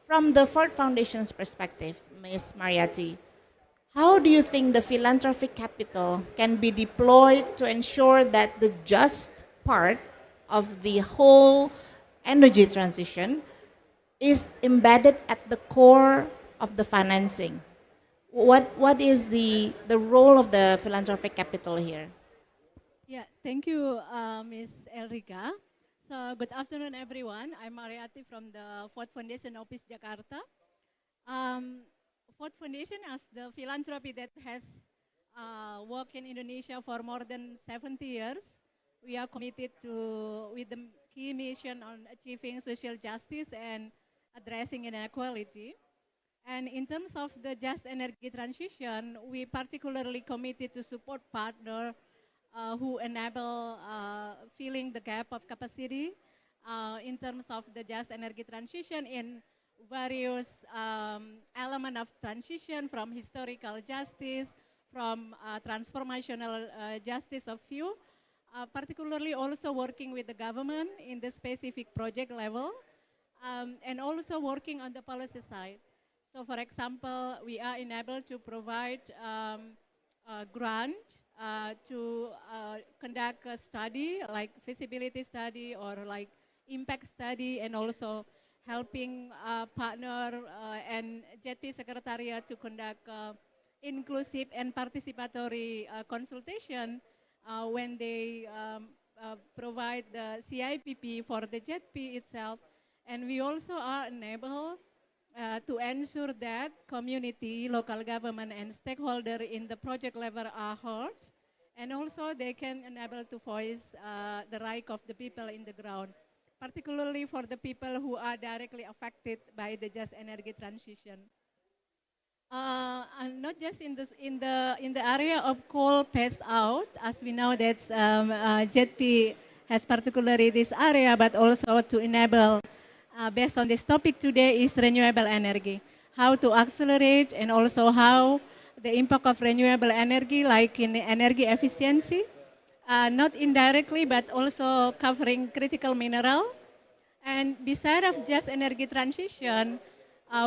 from the Ford Foundation's perspective, Ms. Mariati, how do you think the philanthropic capital can be deployed to ensure that the just part of the whole energy transition is embedded at the core of the financing? What is the role of the philanthropic capital here? Yeah, thank you, Ms. Elrica. So good afternoon, everyone. I'm Mariati from the Ford Foundation Office, Jakarta. Ford Foundation, as the philanthropy that has worked in Indonesia for more than 70 years, we are committed with the key mission on achieving social justice and addressing inequality. And in terms of the just energy transition, we particularly committed to support partners who enable filling the gap of capacity in terms of the just energy transition in various elements of transition, from historical justice, from transformational justice of few, particularly also working with the government in the specific project level, and also working on the policy side. So for example, we are enabled to provide a grant to conduct a study, like feasibility study or like impact study, and also helping partner and JETP Secretariat to conduct inclusive and participatory consultation when they provide the CIPP for the JETP itself. And we also are enabled to ensure that community, local government, and stakeholder in the project level are heard, and also they can enable to voice the right of the people in the ground, particularly for the people who are directly affected by the just energy transition. And not just in the area of coal phase out, as we know that JETP has particularly this area, but also to enable, based on this topic today, is renewable energy. How to accelerate, and also how the impact of renewable energy, like in energy efficiency, not indirectly, but also covering critical mineral, And beside of just energy transition,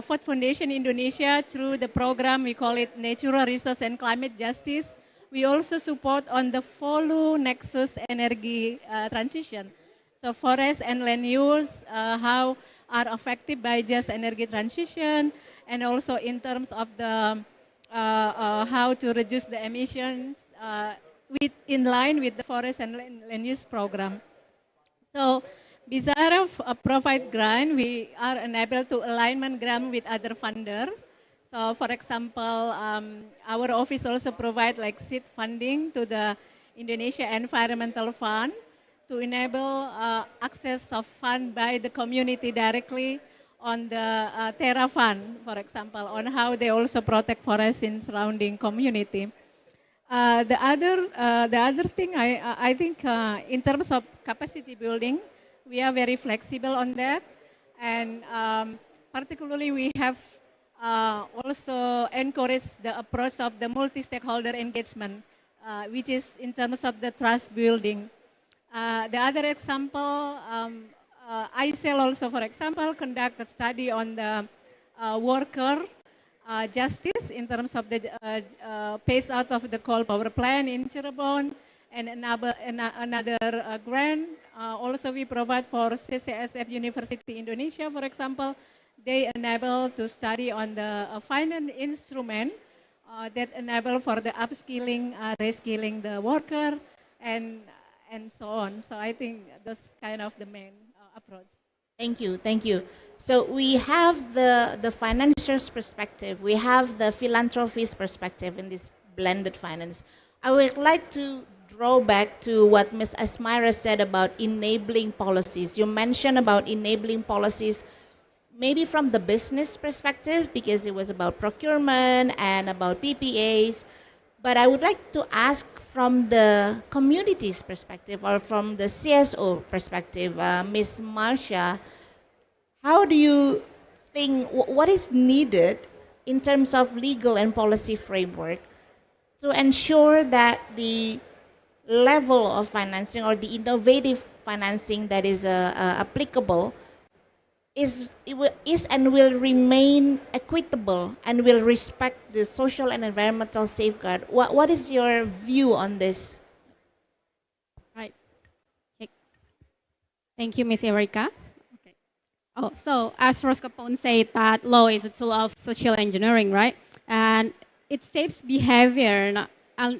Ford Foundation Indonesia, through the program we call it Natural Resource and Climate Justice, we also support on the follow nexus energy transition. So forest and land use, how are affected by just energy transition, and also in terms of the how to reduce the emissions in line with the forest and land use program. So beside of provide grant, we are enabled to alignment grant with other funder. So for example, our office also provide like seed funding to the Indonesia Environmental Fund to enable access of fund by the community directly on the Terra Fund, for example, on how they also protect forests in surrounding community. The other thing I think in terms of capacity building, we are very flexible on that, and particularly we have also encouraged the approach of the multi-stakeholder engagement, which is in terms of the trust building. The other example, ICEL also, for example, conduct a study on the worker justice in terms of the phase out of the coal power plant in Cirebon, and another grant. Also, we provide for CCSF University Indonesia, for example. They enable to study on the finance instrument that enable for the upskilling, reskilling the worker, and so on. So I think that's kind of the main approach. Thank you, thank you. So we have the financier's perspective, we have the philanthropist perspective in this blended finance. I would like to draw back to what Ms. Asmira said about enabling policies. You mentioned about enabling policies maybe from the business perspective because it was about procurement and about PPAs. But I would like to ask from the community's perspective or from the CSO perspective, Ms. Marcia, how do you think, what is needed in terms of legal and policy framework to ensure that the level of financing or the innovative financing that is applicable is and will remain equitable and will respect the social and environmental safeguard? What is your view on this? Right. Check. Thank you, Ms. Erika. Okay. Oh, so as Roscapone said, that law is a tool of social engineering, right? And it shapes behavior and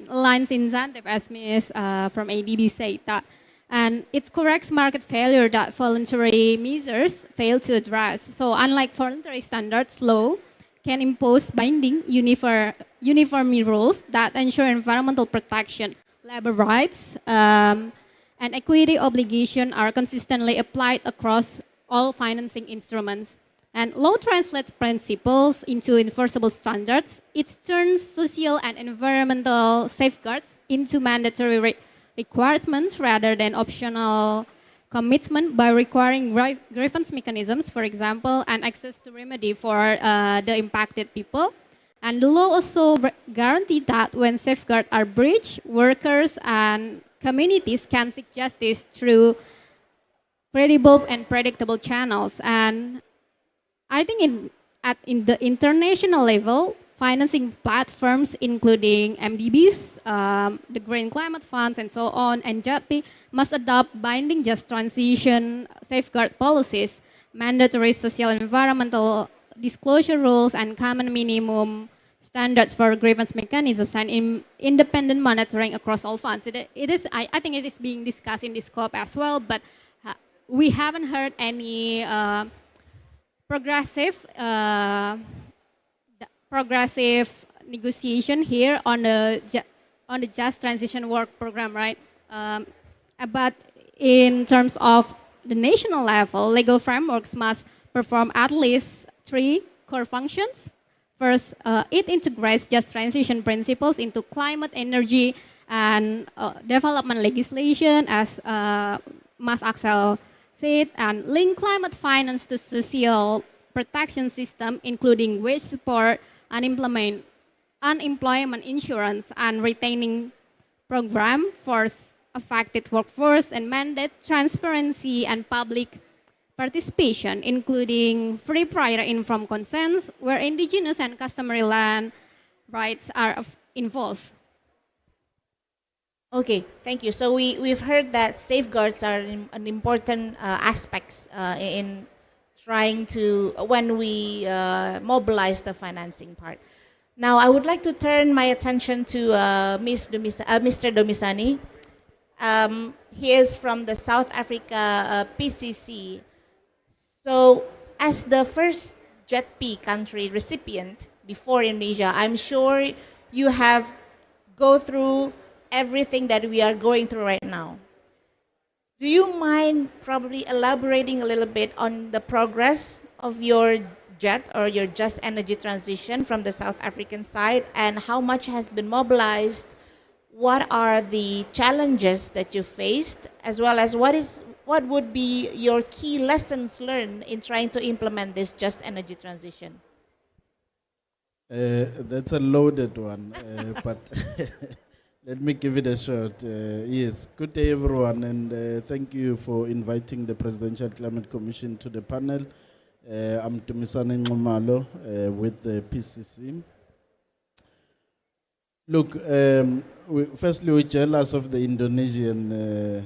aligns incentive, as Ms. From ADB said that. And it corrects market failure that voluntary measures fail to address. So unlike voluntary standards, law can impose binding uniform rules that ensure environmental protection, labor rights, and equity obligation are consistently applied across all financing instruments. And law translates principles into enforceable standards. It turns social and environmental safeguards into mandatory requirements rather than optional commitment by requiring grievance mechanisms, for example, and access to remedy for the impacted people. And the law also guarantees that when safeguards are breached, workers and communities can seek justice through credible and predictable channels. And I think in the international level, financing platforms, including MDBs, the Green Climate Funds, and so on, and JATP, must adopt binding just transition safeguard policies, mandatory social and environmental disclosure rules, and common minimum standards for grievance mechanisms, and independent monitoring across all funds. I think it is being discussed in this scope as well, but we haven't heard any progressive negotiation here on the Just Transition Work Program, right? But in terms of the national level, legal frameworks must perform at least 3 core functions. First, it integrates just transition principles into climate, energy, and development legislation, as Mas Axel said, and link climate finance to social protection system, including wage support, unemployment insurance, and retaining program for affected workforce, and mandate transparency and public participation, including free prior informed consents, where indigenous and customary land rights are involved. Okay, thank you. So we've heard that safeguards are an important aspects in trying to, when we mobilize the financing part. Now, I would like to turn my attention to Mr. Domisani. He is from the South Africa PCC. So, as the first JETP country recipient before Indonesia, I'm sure you have go through everything that we are going through right now. Do you mind probably elaborating a little bit on the progress of your JET or your Just Energy Transition from the South African side, and how much has been mobilized? What are the challenges that you faced, as well as what would be your key lessons learned in trying to implement this Just Energy Transition? That's a loaded one, but let me give it a shot. Yes, good day everyone, and thank you for inviting the Presidential Climate Commission to the panel. I'm Tumisane Ngomalo with the PCC. Look, firstly, we're jealous of the Indonesian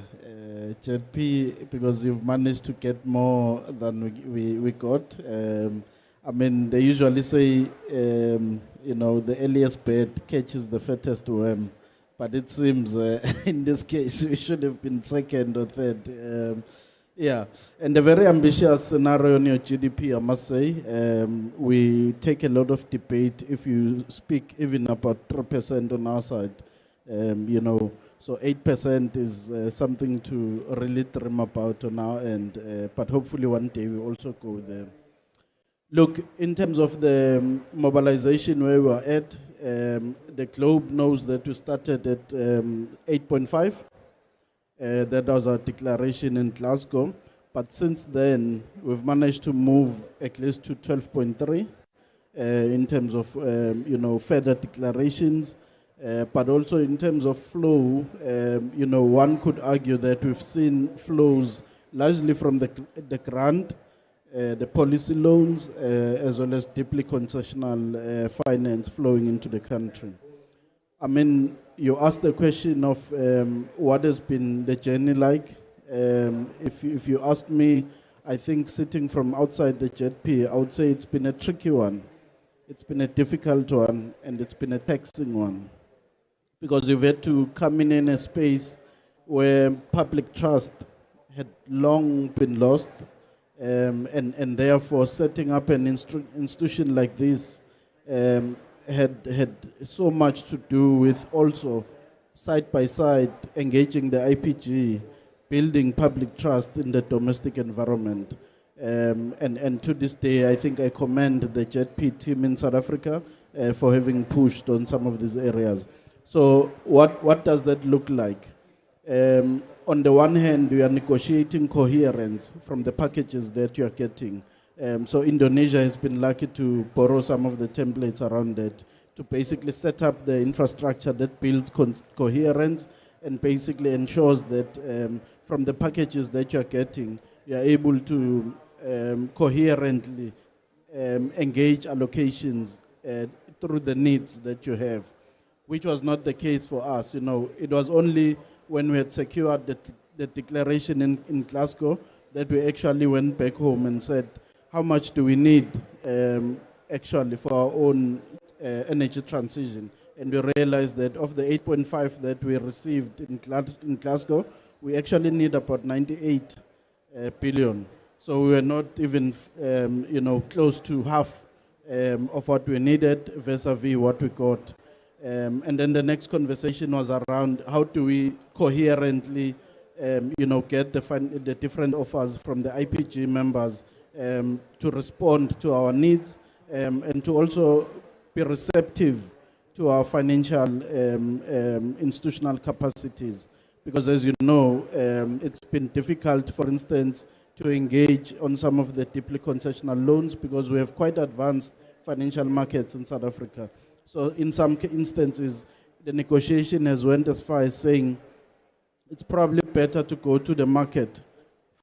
JP because you've managed to get more than we got. I mean, they usually say, the earliest bird catches the fattest worm. But it seems in this case, we should have been second or third. And a very ambitious scenario on your GDP, I must say. We take a lot of debate if you speak even about 3% on our side. So 8% is something to really dream about on our end. But hopefully one day we also go there. Look, in terms of the mobilization where we are at, the globe knows that we started at 8.5. That was our declaration in Glasgow. But since then, we've managed to move at least to 12.3 in terms of, further declarations. But also in terms of flow, one could argue that we've seen flows largely from the grant, the policy loans, as well as deeply concessional finance flowing into the country. I mean, you asked the question of what has been the journey like. If you ask me, I think sitting from outside the JETP, I would say it's been a tricky one. It's been a difficult one, and it's been a taxing one. Because we've had to come in a space where public trust had long been lost. And therefore, setting up an institution like this had so much to do with also side by side engaging the IPG, building public trust in the domestic environment. And to this day, I think I commend the JETP team in South Africa for having pushed on some of these areas. So what does that look like? On the one hand, we are negotiating coherence from the packages that you are getting. So Indonesia has been lucky to borrow some of the templates around that to basically set up the infrastructure that builds coherence and basically ensures that from the packages that you are getting, you are able to coherently engage allocations through the needs that you have, which was not the case for us. It was only when we had secured the declaration in Glasgow that we actually went back home and said, how much do we need actually for our own energy transition? And we realized that of the 8.5 that we received in Glasgow, we actually need about 98 billion. So we were not even, close to half of what we needed vis-a-vis what we got. And then the next conversation was around how do we coherently, get the different offers from the IPG members to respond to our needs and to also be receptive to our financial institutional capacities. Because as you know, it's been difficult, for instance, to engage on some of the deeply concessional loans because we have quite advanced financial markets in South Africa. So in some instances, the negotiation has went as far as saying it's probably better to go to the market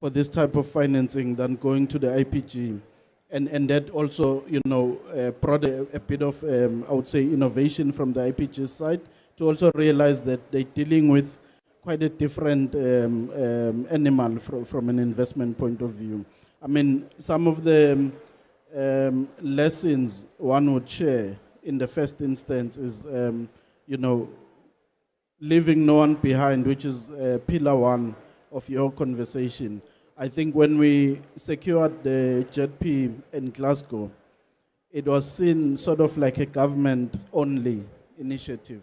for this type of financing than going to the IPG. And that also, brought a bit of, I would say, innovation from the IPG side to also realize that they're dealing with quite a different animal from an investment point of view. I mean, some of the lessons one would share in the first instance is, leaving no one behind, which is pillar one of your conversation. I think when we secured the JETP in Glasgow, it was seen sort of like a government-only initiative.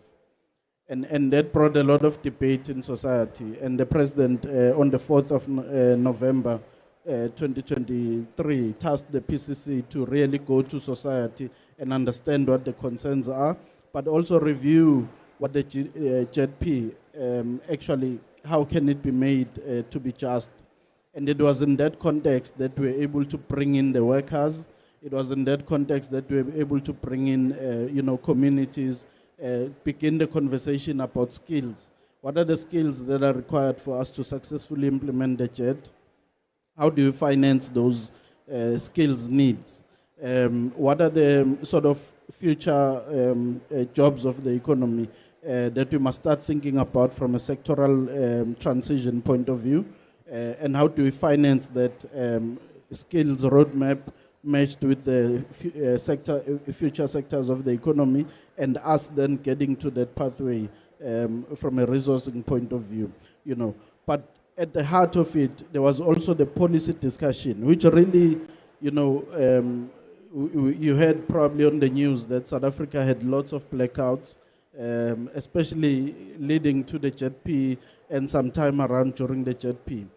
And that brought a lot of debate in society. And the president, on the 4th of November 2023, tasked the PCC to really go to society and understand what the concerns are, but also review what the JETP actually, how can it be made to be just. And it was in that context that we were able to bring in the workers. It was in that context that we were able to bring in, communities, begin the conversation about skills. What are the skills that are required for us to successfully implement the JET? How do you finance those skills needs? What are the sort of future jobs of the economy that we must start thinking about from a sectoral transition point of view? And how do we finance that skills roadmap matched with the future sectors of the economy, and us then getting to that pathway from a resourcing point of view, But at the heart of it, there was also the policy discussion, which really, you heard probably on the news that South Africa had lots of blackouts, especially leading to the JETP and some time around during the JETP.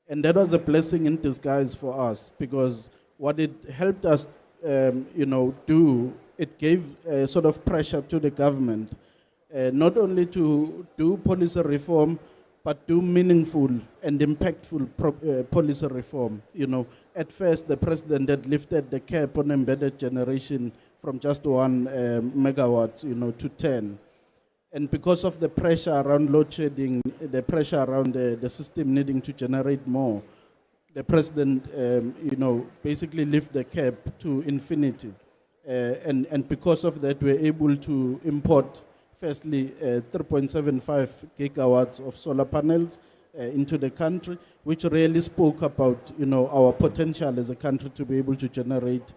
And that was a blessing in disguise for us, because what it helped us, do, it gave a sort of pressure to the government, not only to do policy reform, but do meaningful and impactful policy reform. At first, the president had lifted the cap on embedded generation from just 1 megawatt, to 10. And because of the pressure around load shedding, the pressure around the system needing to generate more, the president, basically lift the cap to infinity. And because of that, we're able to import, firstly, 3.75 gigawatts of solar panels into the country, which really spoke about, our potential as a country to be able to generate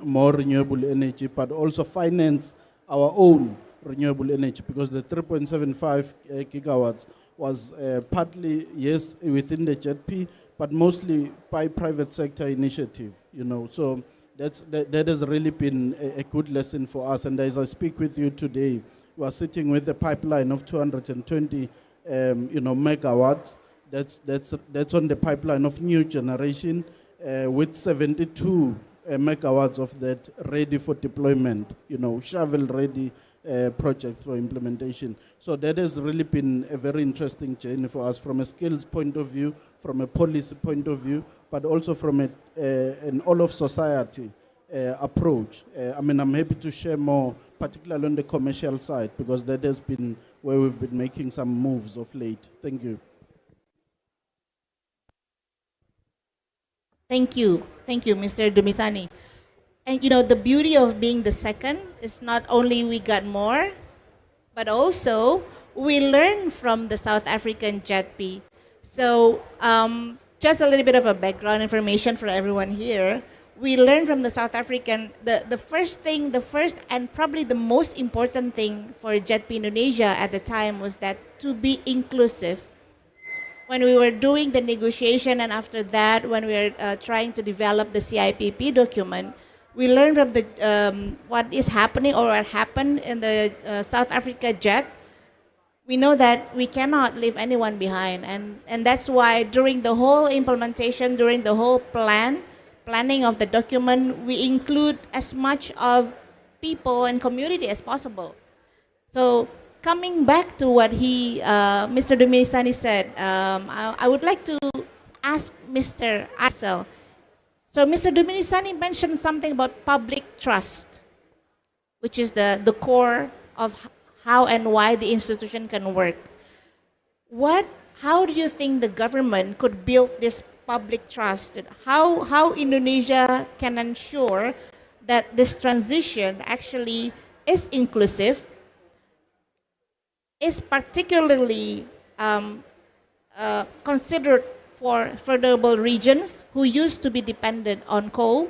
more renewable energy, but also finance our own renewable energy, because the 3.75 gigawatts was partly, yes, within the JETP, but mostly by private sector initiative, So that has really been a good lesson for us. And as I speak with you today, we are sitting with a pipeline of 220, megawatts. That's on the pipeline of new generation, with 72 megawatts of that ready for deployment, shovel-ready projects for implementation. So that has really been a very interesting journey for us from a skills point of view, from a policy point of view, but also from an all of society approach. I'm happy to share more, particularly on the commercial side, because that has been where we've been making some moves of late. Thank you. Thank you, Mr. Dumisani. And the beauty of being the second is not only we got more, but also we learn from the South African JETP. So just a little bit of a background information for everyone here. We learned from the South African, the first and probably the most important thing for JETP Indonesia at the time was that to be inclusive. When we were doing the negotiation, and after that, when we were trying to develop the CIPP document, we learned from the what is happening or what happened in the South Africa JET. We know that we cannot leave anyone behind, and that's why during the whole implementation, during the whole planning of the document, we include as much of people and community as possible. So coming back to what Mr. Dumisani said, I would like to ask Mr. Axel. So Mr. Dumisani mentioned something about public trust, which is the core of how and why the institution can work. What how do you think the government could build this public trust? How Indonesia can ensure that this transition actually is inclusive, is particularly considered for vulnerable regions who used to be dependent on coal,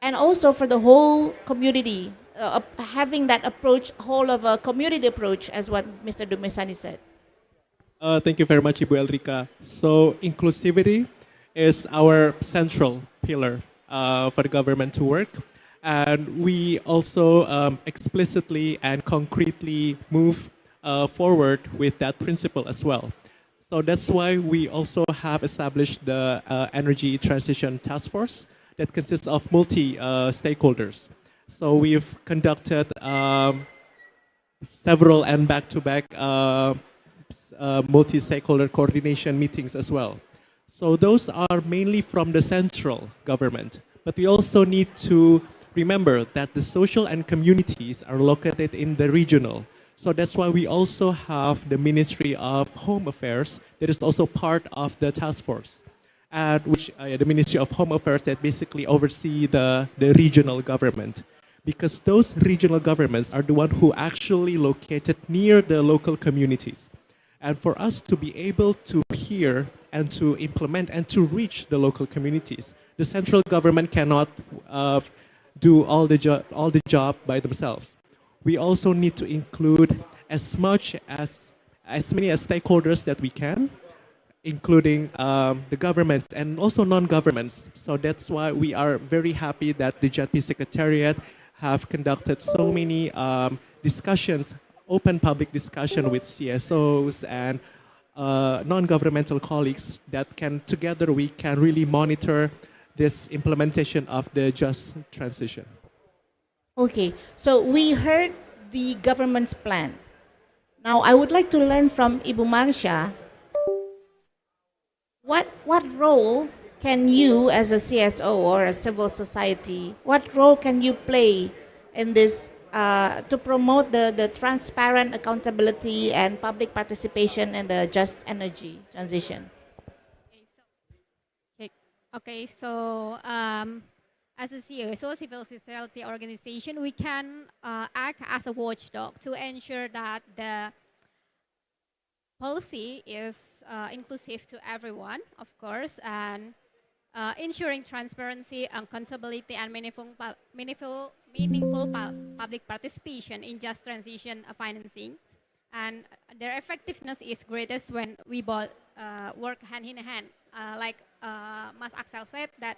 and also for the whole community, having that approach, whole of a community approach, as what Mr. Dumesani said. Thank you very much, Ibu Elrika. So inclusivity is our central pillar for the government to work. And we also explicitly and concretely move forward with that principle as well. So that's why we also have established the Energy Transition Task Force that consists of multi-stakeholders. So we've conducted several and back-to-back multi-stakeholder coordination meetings as well. So those are mainly from the central government. But we also need to remember that the social and communities are located in the regional. So that's why we also have the Ministry of Home Affairs that is also part of the task force. And which the Ministry of Home Affairs that basically oversee the regional government. Because those regional governments are the ones who actually located near the local communities. And for us to be able to hear and to implement and to reach the local communities, the central government cannot do all the job by themselves. We also need to include as many stakeholders that we can, including the governments and also non-governments. So that's why we are very happy that the JETP Secretariat have conducted so many discussions, open public discussion with CSOs and non-governmental colleagues that together we can really monitor this implementation of the just transition. Okay, so we heard the government's plan. Now I would like to learn from Ibu Marsha, what role can you as a CSO or a civil society, what role can you play in this to promote the transparent accountability and public participation in the just energy transition? Okay, so as a CSO, civil society organization, we can act as a watchdog to ensure that the policy is inclusive to everyone, of course, and ensuring transparency, accountability, and meaningful public participation in just transition financing. And their effectiveness is greatest when we both work hand in hand. Like Mas Axel said, that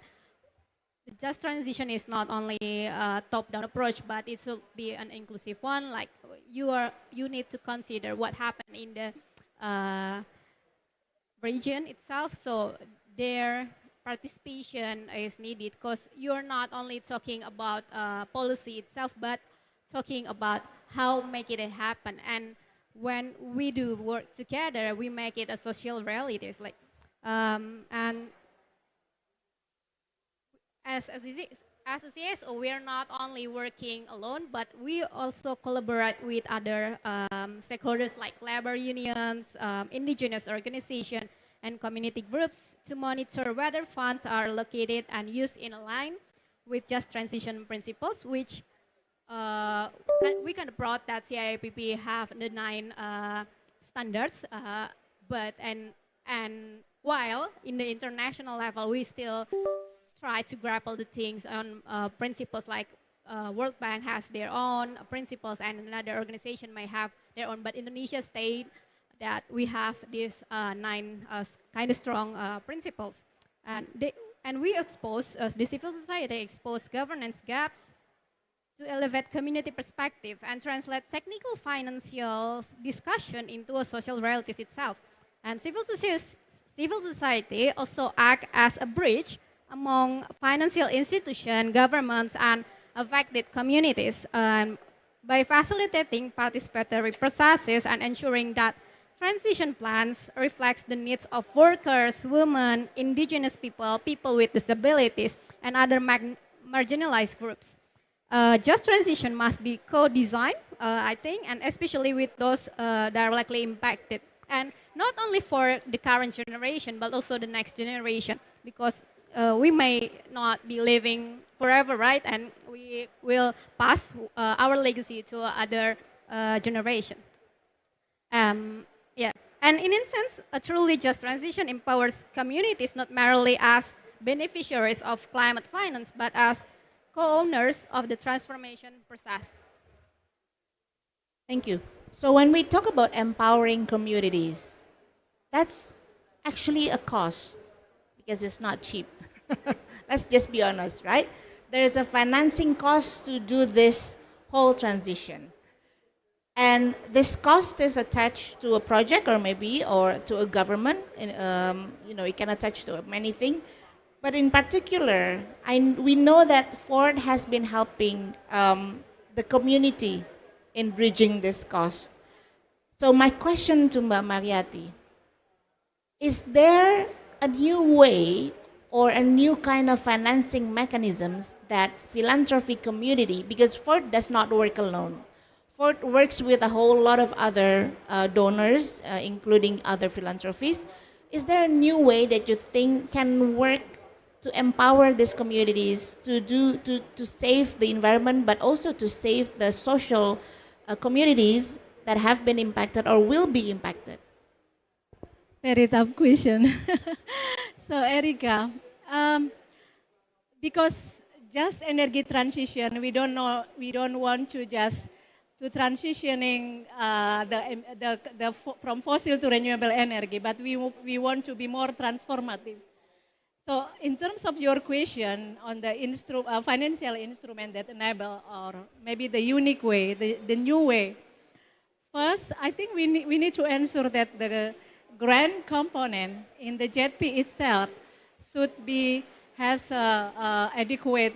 the just transition is not only a top-down approach, but it should be an inclusive one. Like you need to consider what happened in the region itself. So their participation is needed because you're not only talking about policy itself, but talking about how make it happen. And when we do work together, we make it a social reality. It's like, and as a CSO, we are not only working alone, but we also collaborate with other stakeholders like labor unions, indigenous organizations, and community groups to monitor whether funds are allocated and used in line with just transition principles, which we can brought that CIPP have the 9 standards, but while in the international level we still try to grapple the things on principles like World Bank has their own principles and another organization may have their own, but Indonesia state that we have these 9 kind of strong principles, and we expose the civil society expose governance gaps to elevate community perspective and translate technical financial discussion into a social realities itself. And civil society also act as a bridge among financial institutions, governments, and affected communities by facilitating participatory processes and ensuring that transition plans reflects the needs of workers, women, indigenous people, people with disabilities, and other marginalized groups. Just transition must be co-designed, I think, and especially with those directly impacted and not only for the current generation, but also the next generation, because we may not be living forever, right? And we will pass our legacy to other generation. Yeah, and in a sense, a truly just transition empowers communities not merely as beneficiaries of climate finance, but as co-owners of the transformation process. Thank you. So when we talk about empowering communities, that's actually a cost because it's not cheap. Let's just be honest, right? There is a financing cost to do this whole transition. And this cost is attached to a project or to a government. And, it can attach to many things. But in particular, we know that Ford has been helping the community in bridging this cost. So my question to Mbak Mariati, is there a new way or a new kind of financing mechanisms that philanthropy community, because Ford does not work alone. Ford works with a whole lot of other donors, including other philanthropies. Is there a new way that you think can work to empower these communities to save the environment, but also to save the social communities that have been impacted or will be impacted? Very tough question. So Erika, because just energy transition, we don't want to just to transitioning from fossil to renewable energy, but we want to be more transformative. So in terms of your question on the financial instrument that enable, or maybe the unique way, the new way, first, I think we need to ensure that the grant component in the JETP itself has adequate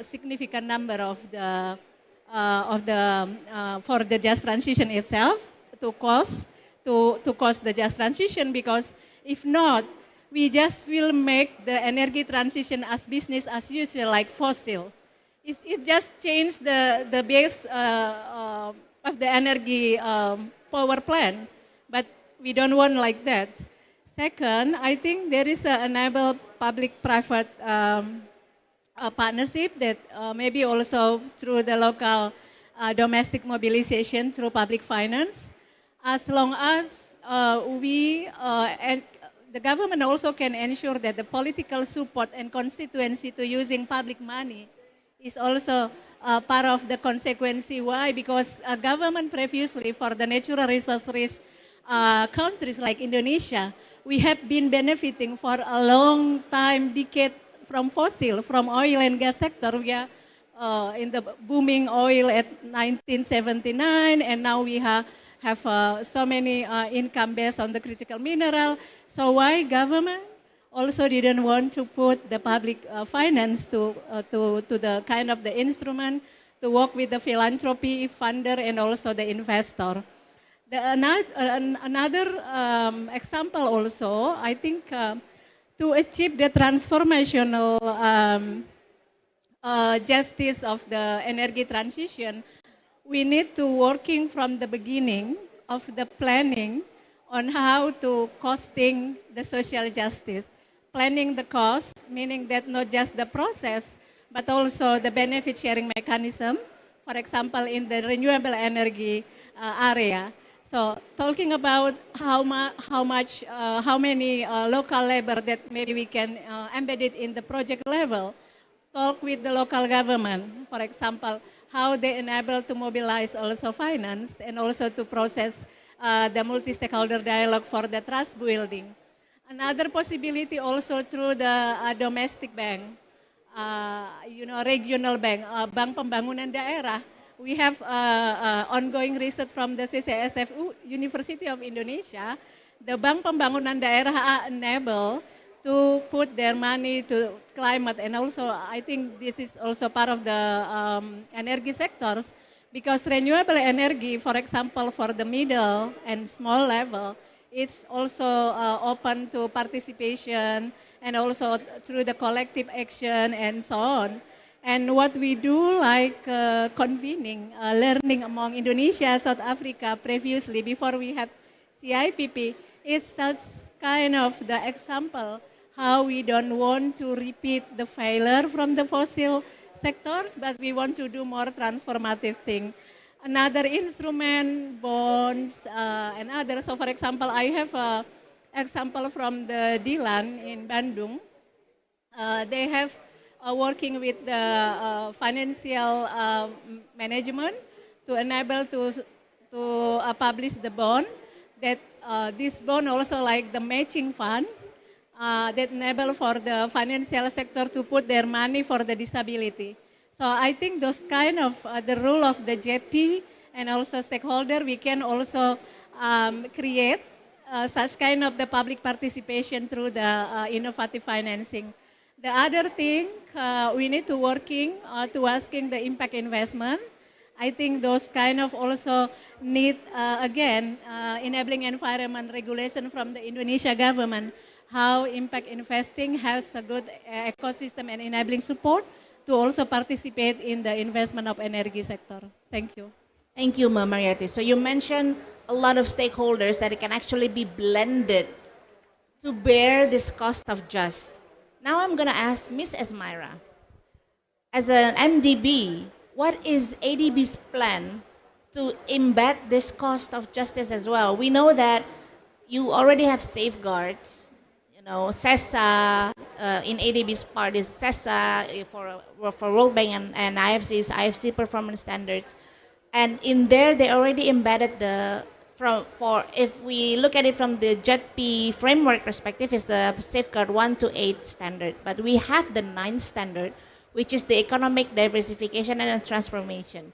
significant number of the for the just transition itself to cost the just transition, because if not, we just will make the energy transition as business as usual, like fossil. It just changed the base of the energy power plant, but we don't want like that. Second, I think there is an enable public-private partnership that maybe also through the local domestic mobilization through public finance, as long as and the government also can ensure that the political support and constituency to using public money is also part of the consequence. Why? Because government previously for the natural resource rich countries like Indonesia, we have been benefiting for a long time, decade from fossil, from oil and gas sector. We are in the booming oil at 1979, and now we have so many income based on the critical mineral. So why government also didn't want to put the public finance to the kind of the instrument to work with the philanthropy funder and also the investor. Another example also, I think to achieve the transformational justice of the energy transition, we need to working from the beginning of the planning on how to costing the social justice. Planning the cost, meaning that not just the process, but also the benefit sharing mechanism, for example, in the renewable energy area. So talking about how many local labor that maybe we can embed it in the project level, talk with the local government, for example, how they enable to mobilize also finance and also to process the multi-stakeholder dialogue for the trust building. Another possibility also through the domestic bank, regional bank, Bank Pembangunan Daerah. We have ongoing research from the CCSFU, University of Indonesia. The Bank Pembangunan Daerah are enable to put their money to climate, and also I think this is also part of the energy sectors, because renewable energy, for example, for the middle and small level, it's also open to participation and also through the collective action and so on. And what we do, like convening, learning among Indonesia, South Africa previously, before we have CIPP is such kind of the example how we don't want to repeat the failure from the fossil sectors, but we want to do more transformative thing. Another instrument, bonds, and others. So for example, I have a example from the Dilan in Bandung. They have working with the financial management to enable to publish the bond that this bond also like the matching fund that enable for the financial sector to put their money for the disability. So I think those kind of the role of the JP and also stakeholder, we can also create such kind of the public participation through the innovative financing. The other thing, we need to working to asking the impact investment. I think those kind of also need, again, enabling environment regulation from the Indonesia government, how impact investing has a good ecosystem and enabling support to also participate in the investment of energy sector. Thank you. Thank you, Mariati. So you mentioned a lot of stakeholders that it can actually be blended to bear this cost of just. Now I'm going to ask Miss Esmira, as an MDB, what is ADB's plan to embed this cost of justice as well? We know that you already have safeguards, you know, CESA, in ADB's part is CESA for World Bank and IFC's IFC performance standards. And in there, they already embedded the, if we look at it from the JETP framework perspective, is the safeguard 1 to 8 standard. But we have the 9th standard, which is the economic diversification and transformation.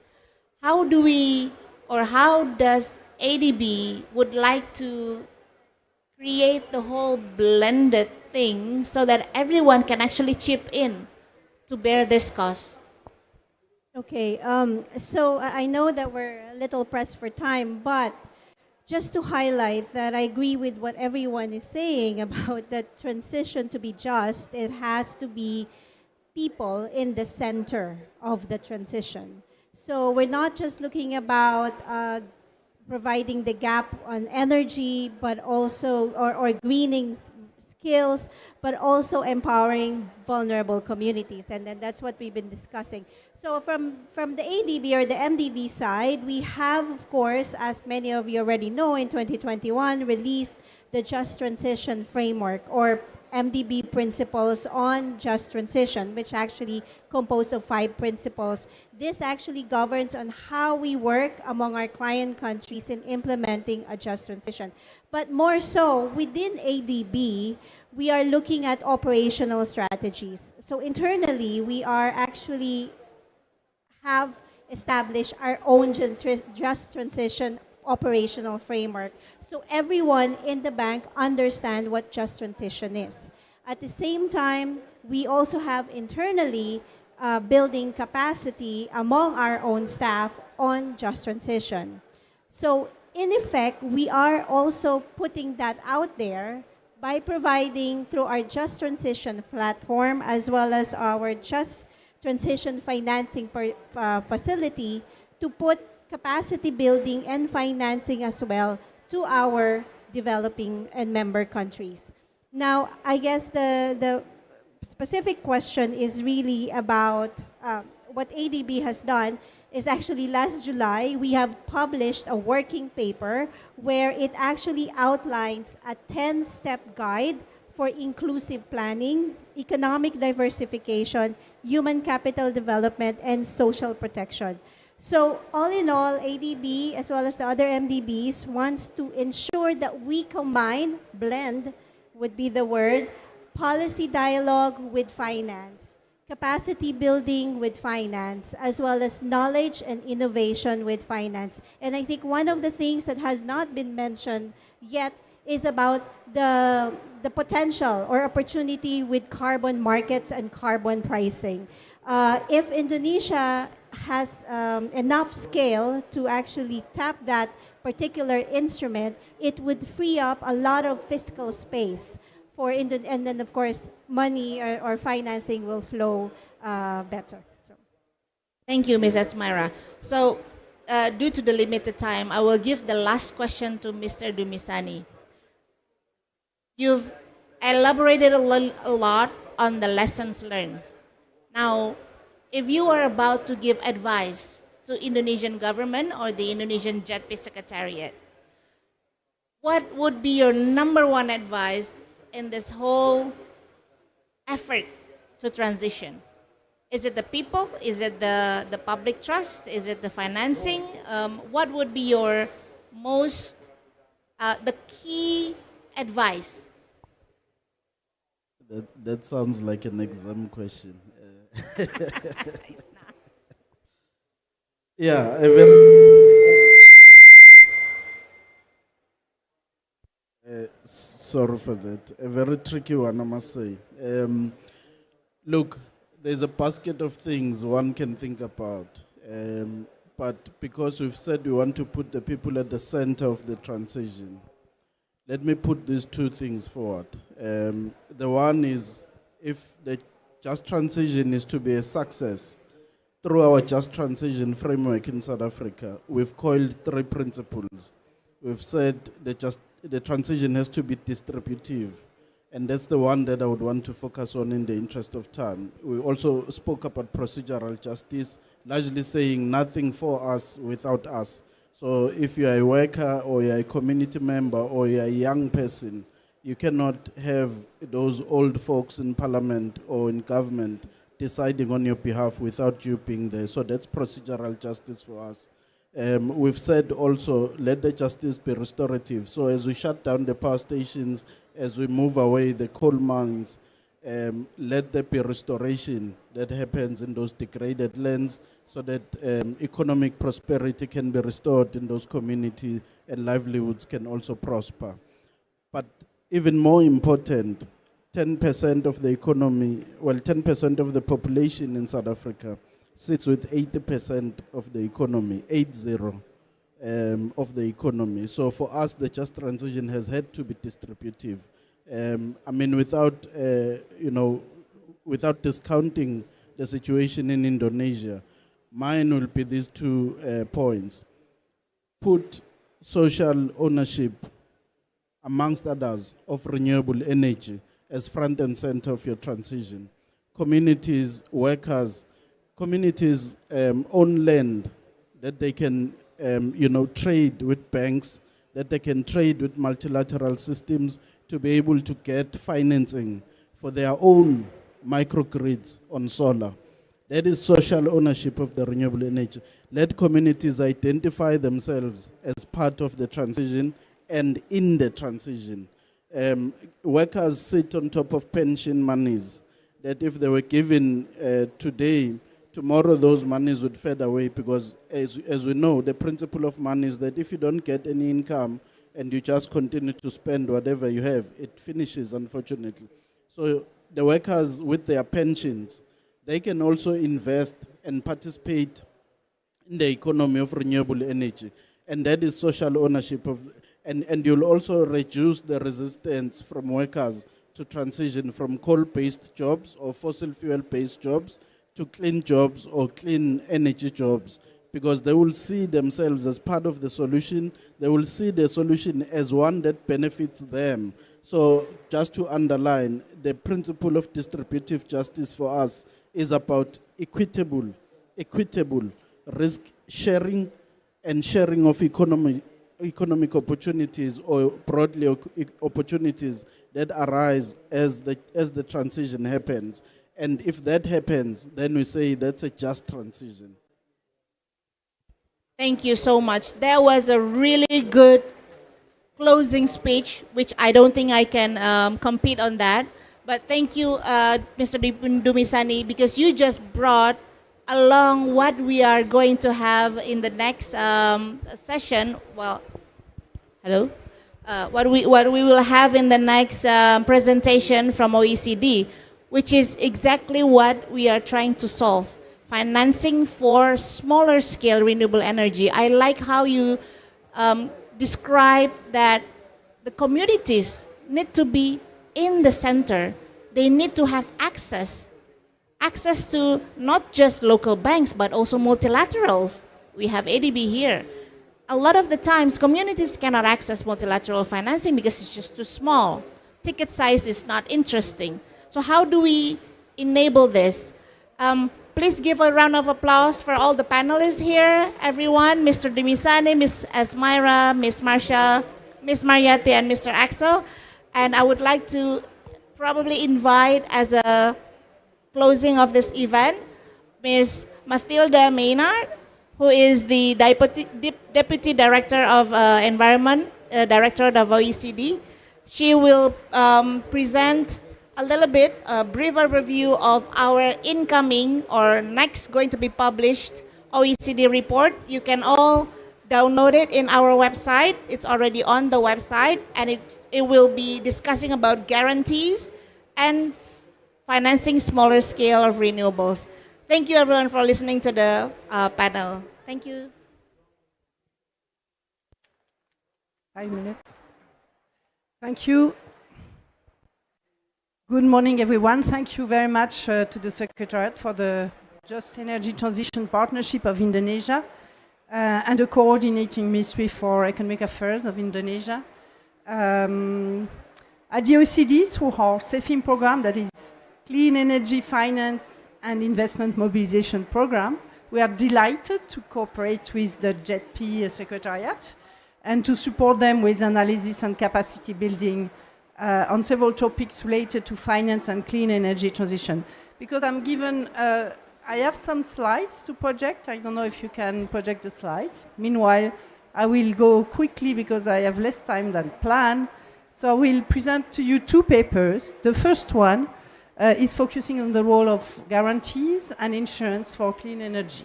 How do we, or how does ADB would like to create the whole blended thing so that everyone can actually chip in to bear this cost? Okay, so I know that we're a little pressed for time, but just to highlight that I agree with what everyone is saying about the transition to be just, it has to be people in the center of the transition. So we're not just looking about providing the gap on energy, but also, or greening skills, but also empowering vulnerable communities. And then that's what we've been discussing. So from the ADB or the MDB side, we have, of course, as many of you already know, in 2021, released the Just Transition Framework, or MDB principles on just transition, which actually composed of 5 principles. This actually governs on how we work among our client countries in implementing a just transition. But more so, within ADB, we are looking at operational strategies. So internally, we are actually have established our own just transition operational framework. So everyone in the bank understand what just transition is. At the same time, we also have internally building capacity among our own staff on just transition. So in effect, we are also putting that out there by providing through our just transition platform as well as our just transition financing facility to put capacity building and financing as well to our developing and member countries. Now, I guess the specific question is really about what ADB has done is actually last July, we have published a working paper where it actually outlines a 10-step guide for inclusive planning, economic diversification, human capital development, and social protection. So all in all, ADB as well as the other MDBs wants to ensure that we combine, blend would be the word, policy dialogue with finance, capacity building with finance, as well as knowledge and innovation with finance. And I think one of the things that has not been mentioned yet is about the potential or opportunity with carbon markets and carbon pricing. If Indonesia has enough scale to actually tap that particular instrument, it would free up a lot of fiscal space for and then of course money or financing will flow better. So. Thank you, Ms. Esmira. So due to the limited time, I will give the last question to Mr. Dumisani. You've elaborated a lot on the lessons learned. Now, if you are about to give advice to Indonesian government or the Indonesian JETP Secretariat, what would be your number one advice in this whole effort to transition? Is it the people? Is it the public trust? Is it the financing? What would be your most, the key advice? That sounds like an exam question. It's not. Yeah, a very. Sorry for that. A very tricky one, I must say. Look, there's a basket of things one can think about. But because we've said we want to put the people at the center of the transition, let me put these two things forward. The one is, if the just transition is to be a success, through our just transition framework in South Africa, we've coiled 3 principles. We've said the transition has to be distributive, and that's the one that I would want to focus on in the interest of time. We also spoke about procedural justice, largely saying nothing for us without us. So if you are a worker or you are a community member or you are a young person, you cannot have those old folks in parliament or in government deciding on your behalf without you being there. So that's procedural justice for us. We've said also, let the justice be restorative. So as we shut down the power stations, as we move away the coal mines, let there be restoration that happens in those degraded lands so that economic prosperity can be restored in those communities and livelihoods can also prosper. But even more important, 10% of the economy, 10% of the population in South Africa sits with 80% of the economy, 80 of the economy. So for us, the just transition has had to be distributive. Without, without discounting the situation in Indonesia, mine will be these 2 points. Put social ownership, amongst others, of renewable energy as front and center of your transition. Communities, workers, communities own land that they can, trade with banks, that they can trade with multilateral systems to be able to get financing for their own microgrids on solar. That is social ownership of the renewable energy. Let communities identify themselves as part of the transition and in the transition. Workers sit on top of pension monies that if they were given today, tomorrow those monies would fade away, because as we know, the principle of money is that if you don't get any income and you just continue to spend whatever you have, it finishes, unfortunately. So the workers with their pensions, they can also invest and participate in the economy of renewable energy. And that is social ownership of, and you'll also reduce the resistance from workers to transition from coal-based jobs or fossil fuel-based jobs to clean jobs or clean energy jobs, because they will see themselves as part of the solution. They will see the solution as one that benefits them. So just to underline, the principle of distributive justice for us is about equitable risk sharing and sharing of economic opportunities, or broadly opportunities that arise as the transition happens. And if that happens, then we say that's a just transition. Thank you so much. That was a really good closing speech, which I don't think I can compete on that. But thank you, Mr. Dumisani, because you just brought along what we are going to have in the next session. Well, hello? What we will have in the next presentation from OECD, which is exactly what we are trying to solve. Financing for smaller scale renewable energy. I like how you describe that the communities need to be in the center. They need to have access to not just local banks, but also multilaterals we have ADB here. A lot of the times, communities cannot access multilateral financing because it's just too small. Ticket size is not interesting. So how do we enable this? Please give a round of applause for all the panelists here, everyone, Mr. Dimisane, Ms. Asmira, Ms. Marsha, Ms. Mariette, and Mr. Axel. And I would like to probably invite, as a closing of this event, Ms. Mathilda Maynard, who is the Deputy Director of Environment, Director of OECD. She will present a little bit, a briefer review of our incoming or next going to be published OECD report. You can all download it in our website. It's already on the website, and it will be discussing about guarantees and financing smaller scale of renewables. Thank you everyone for listening to the panel. Thank you. 5 minutes. Thank you. Good morning, everyone. Thank you very much to the Secretariat for the Just Energy Transition Partnership of Indonesia and the Coordinating Ministry for Economic Affairs of Indonesia. At the OECD, through our SEFIM program, that is Clean Energy Finance and Investment Mobilization Program, we are delighted to cooperate with the JETP Secretariat and to support them with analysis and capacity building on several topics related to finance and clean energy transition. Because I'm given, I have some slides to project. I don't know if you can project the slides. Meanwhile, I will go quickly because I have less time than planned. So I will present to you two papers. The first one is focusing on the role of guarantees and insurance for clean energy.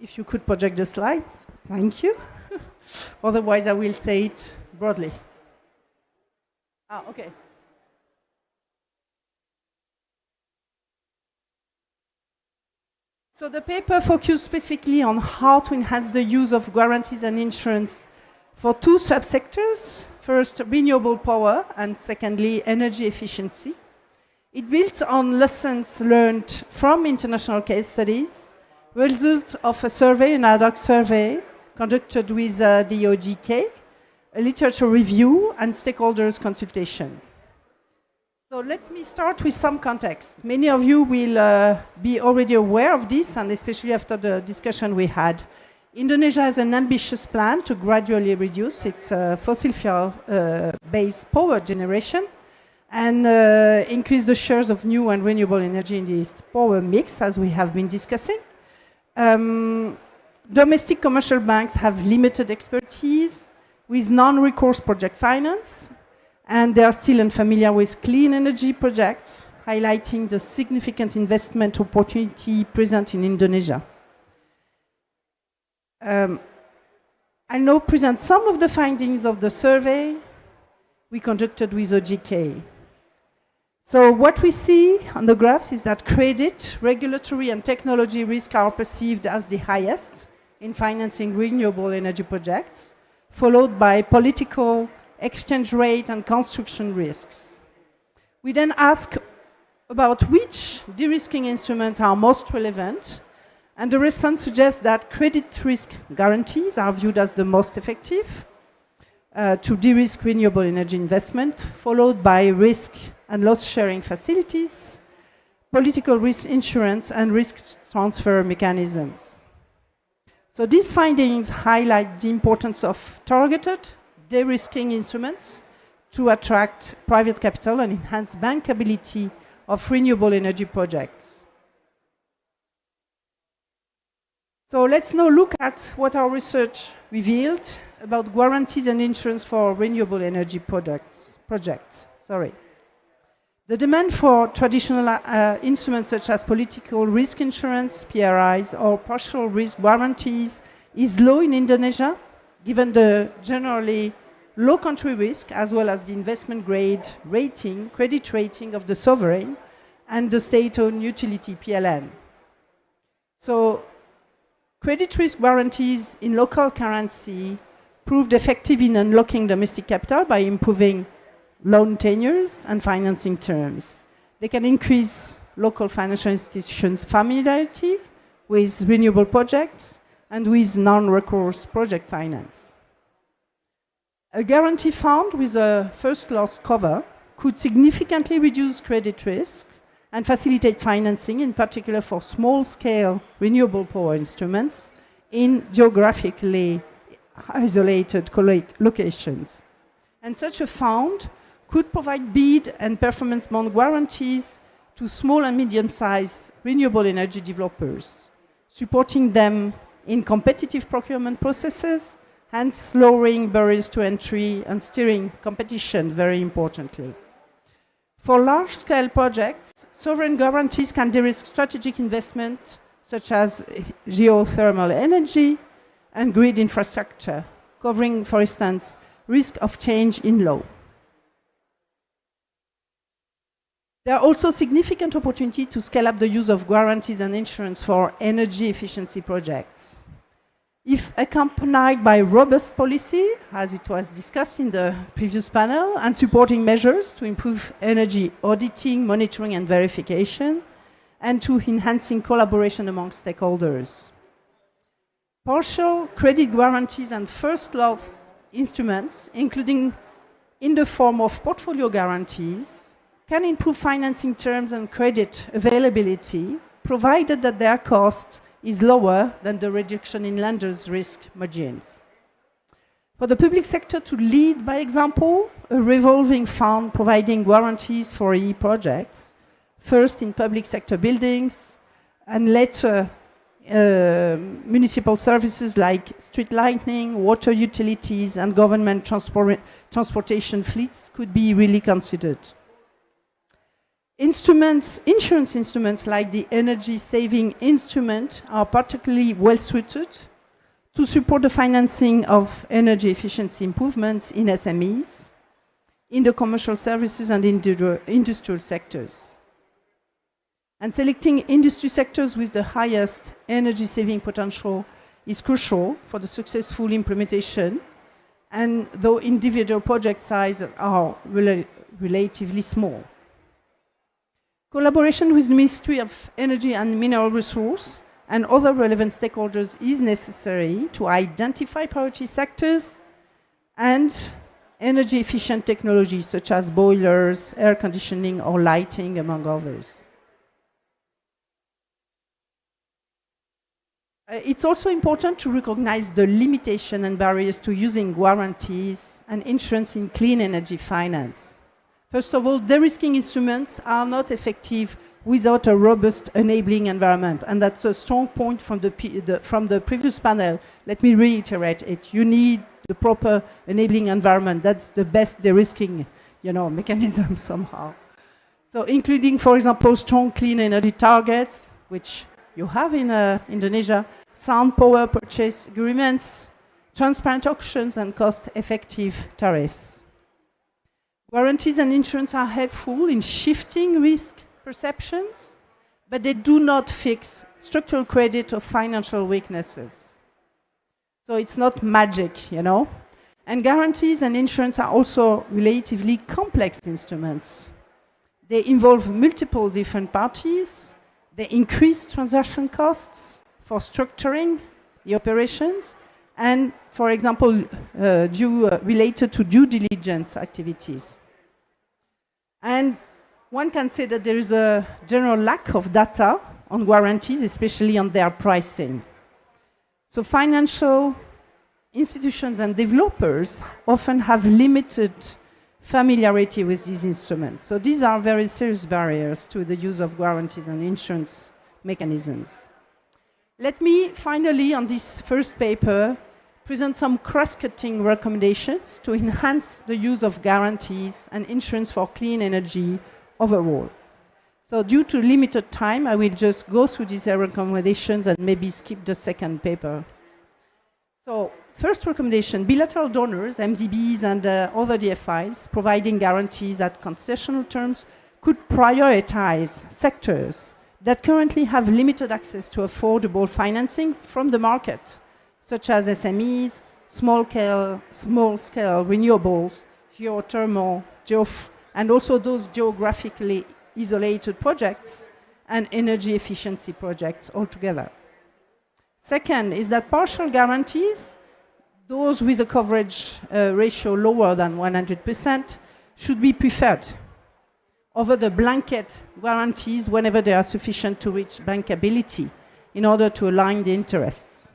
If you could project the slides, thank you. Otherwise, I will say it broadly. Okay. So the paper focused specifically on how to enhance the use of guarantees and insurance for two subsectors. First, renewable power, and secondly, energy efficiency. It builds on lessons learned from international case studies, results of a survey, an ad hoc survey conducted with the OGK, a literature review, and stakeholders consultation. So let me start with some context. Many of you will be already aware of this, and especially after the discussion we had. Indonesia has an ambitious plan to gradually reduce its fossil fuel-based power generation and increase the shares of new and renewable energy in this power mix, as we have been discussing. Domestic commercial banks have limited expertise with non-recourse project finance, and they are still unfamiliar with clean energy projects, highlighting the significant investment opportunity present in Indonesia. I'll now present some of the findings of the survey we conducted with OGK. So what we see on the graphs is that credit, regulatory, and technology risk are perceived as the highest in financing renewable energy projects, followed by political, exchange rate, and construction risks. We then ask about which de-risking instruments are most relevant, and the response suggests that credit risk guarantees are viewed as the most effective to de-risk renewable energy investment, followed by risk and loss sharing facilities, political risk insurance, and risk transfer mechanisms. So these findings highlight the importance of targeted de-risking instruments to attract private capital and enhance bankability of renewable energy projects. So let's now look at what our research revealed about guarantees and insurance for renewable energy projects. The demand for traditional instruments such as political risk insurance, PRIs, or partial risk guarantees is low in Indonesia, given the generally low country risk, as well as the investment grade rating, credit rating of the sovereign and the state-owned utility, PLN. So credit risk guarantees in local currency proved effective in unlocking domestic capital by improving loan tenures and financing terms. They can increase local financial institutions' familiarity with renewable projects and with non-recourse project finance. A guarantee fund with a first loss cover could significantly reduce credit risk and facilitate financing, in particular for small-scale renewable power instruments in geographically isolated locations. And such a fund could provide bid and performance bond guarantees to small and medium-sized renewable energy developers, supporting them in competitive procurement processes, hence lowering barriers to entry and steering competition very importantly. For large-scale projects, sovereign guarantees can de-risk strategic investment such as geothermal energy and grid infrastructure, covering, for instance, risk of change in law. There are also significant opportunities to scale up the use of guarantees and insurance for energy efficiency projects. If accompanied by robust policy, as it was discussed in the previous panel, and supporting measures to improve energy auditing, monitoring, and verification, and to enhancing collaboration among stakeholders. Partial credit guarantees and first loss instruments, including in the form of portfolio guarantees, can improve financing terms and credit availability, provided that their cost is lower than the reduction in lenders' risk margins. For the public sector to lead by example, a revolving fund providing guarantees for EE projects, first in public sector buildings, and later municipal services like street lighting, water utilities, and government transportation fleets could be really considered. Insurance instruments like the energy saving instrument are particularly well suited to support the financing of energy efficiency improvements in SMEs, in the commercial services and industrial sectors. And selecting industry sectors with the highest energy saving potential is crucial for the successful implementation, and though individual project sizes are relatively small. Collaboration with the Ministry of Energy and Mineral Resources and other relevant stakeholders is necessary to identify priority sectors and energy efficient technologies such as boilers, air conditioning, or lighting, among others. It's also important to recognize the limitation and barriers to using guarantees and insurance in clean energy finance. First of all, de-risking instruments are not effective without a robust enabling environment, and that's a strong point from the previous panel. Let me reiterate it. You need the proper enabling environment. That's the best de-risking, mechanism somehow. So, including, for example, strong clean energy targets, which you have in Indonesia, sound power purchase agreements, transparent auctions, and cost-effective tariffs. Guarantees and insurance are helpful in shifting risk perceptions, but they do not fix structural credit or financial weaknesses. So it's not magic, And guarantees and insurance are also relatively complex instruments. They involve multiple different parties. They increase transaction costs for structuring the operations, and, for example, related to due diligence activities. And one can say that there is a general lack of data on guarantees, especially on their pricing. So financial institutions and developers often have limited familiarity with these instruments. So these are very serious barriers to the use of guarantees and insurance mechanisms. Let me finally, on this first paper, present some cross-cutting recommendations to enhance the use of guarantees and insurance for clean energy overall. So due to limited time, I will just go through these recommendations and maybe skip the second paper. So first recommendation, bilateral donors, MDBs and other DFIs, providing guarantees at concessional terms, could prioritize sectors that currently have limited access to affordable financing from the market, such as SMEs, small-scale renewables, geothermal, and also those geographically isolated projects and energy efficiency projects altogether. Second is that partial guarantees, those with a coverage ratio lower than 100%, should be preferred over the blanket guarantees whenever they are sufficient to reach bankability in order to align the interests.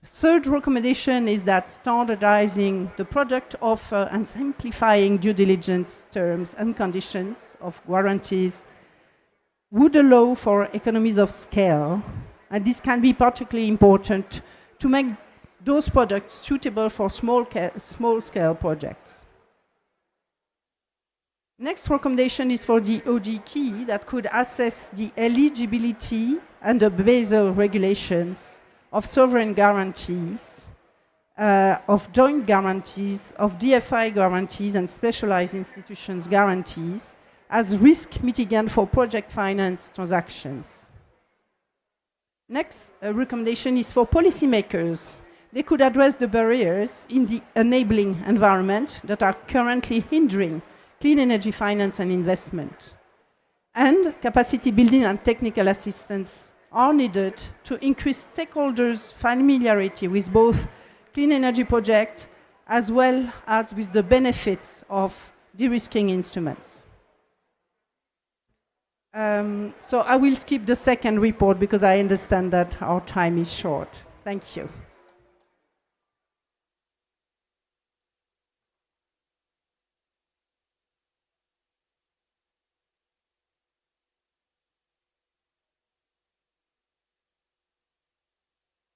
Third recommendation is that standardizing the product offer and simplifying due diligence terms and conditions of guarantees would allow for economies of scale, and this can be particularly important to make those products suitable for small-scale projects. Next recommendation is for the OG key that could assess the eligibility under Basel regulations of sovereign guarantees, of joint guarantees, of DFI guarantees and specialized institutions guarantees as risk mitigant for project finance transactions. Next recommendation is for policymakers. They could address the barriers in the enabling environment that are currently hindering clean energy finance and investment. And capacity building and technical assistance are needed to increase stakeholders' familiarity with both clean energy projects as well as with the benefits of de-risking instruments. So I will skip the second report because I understand that our time is short. Thank you.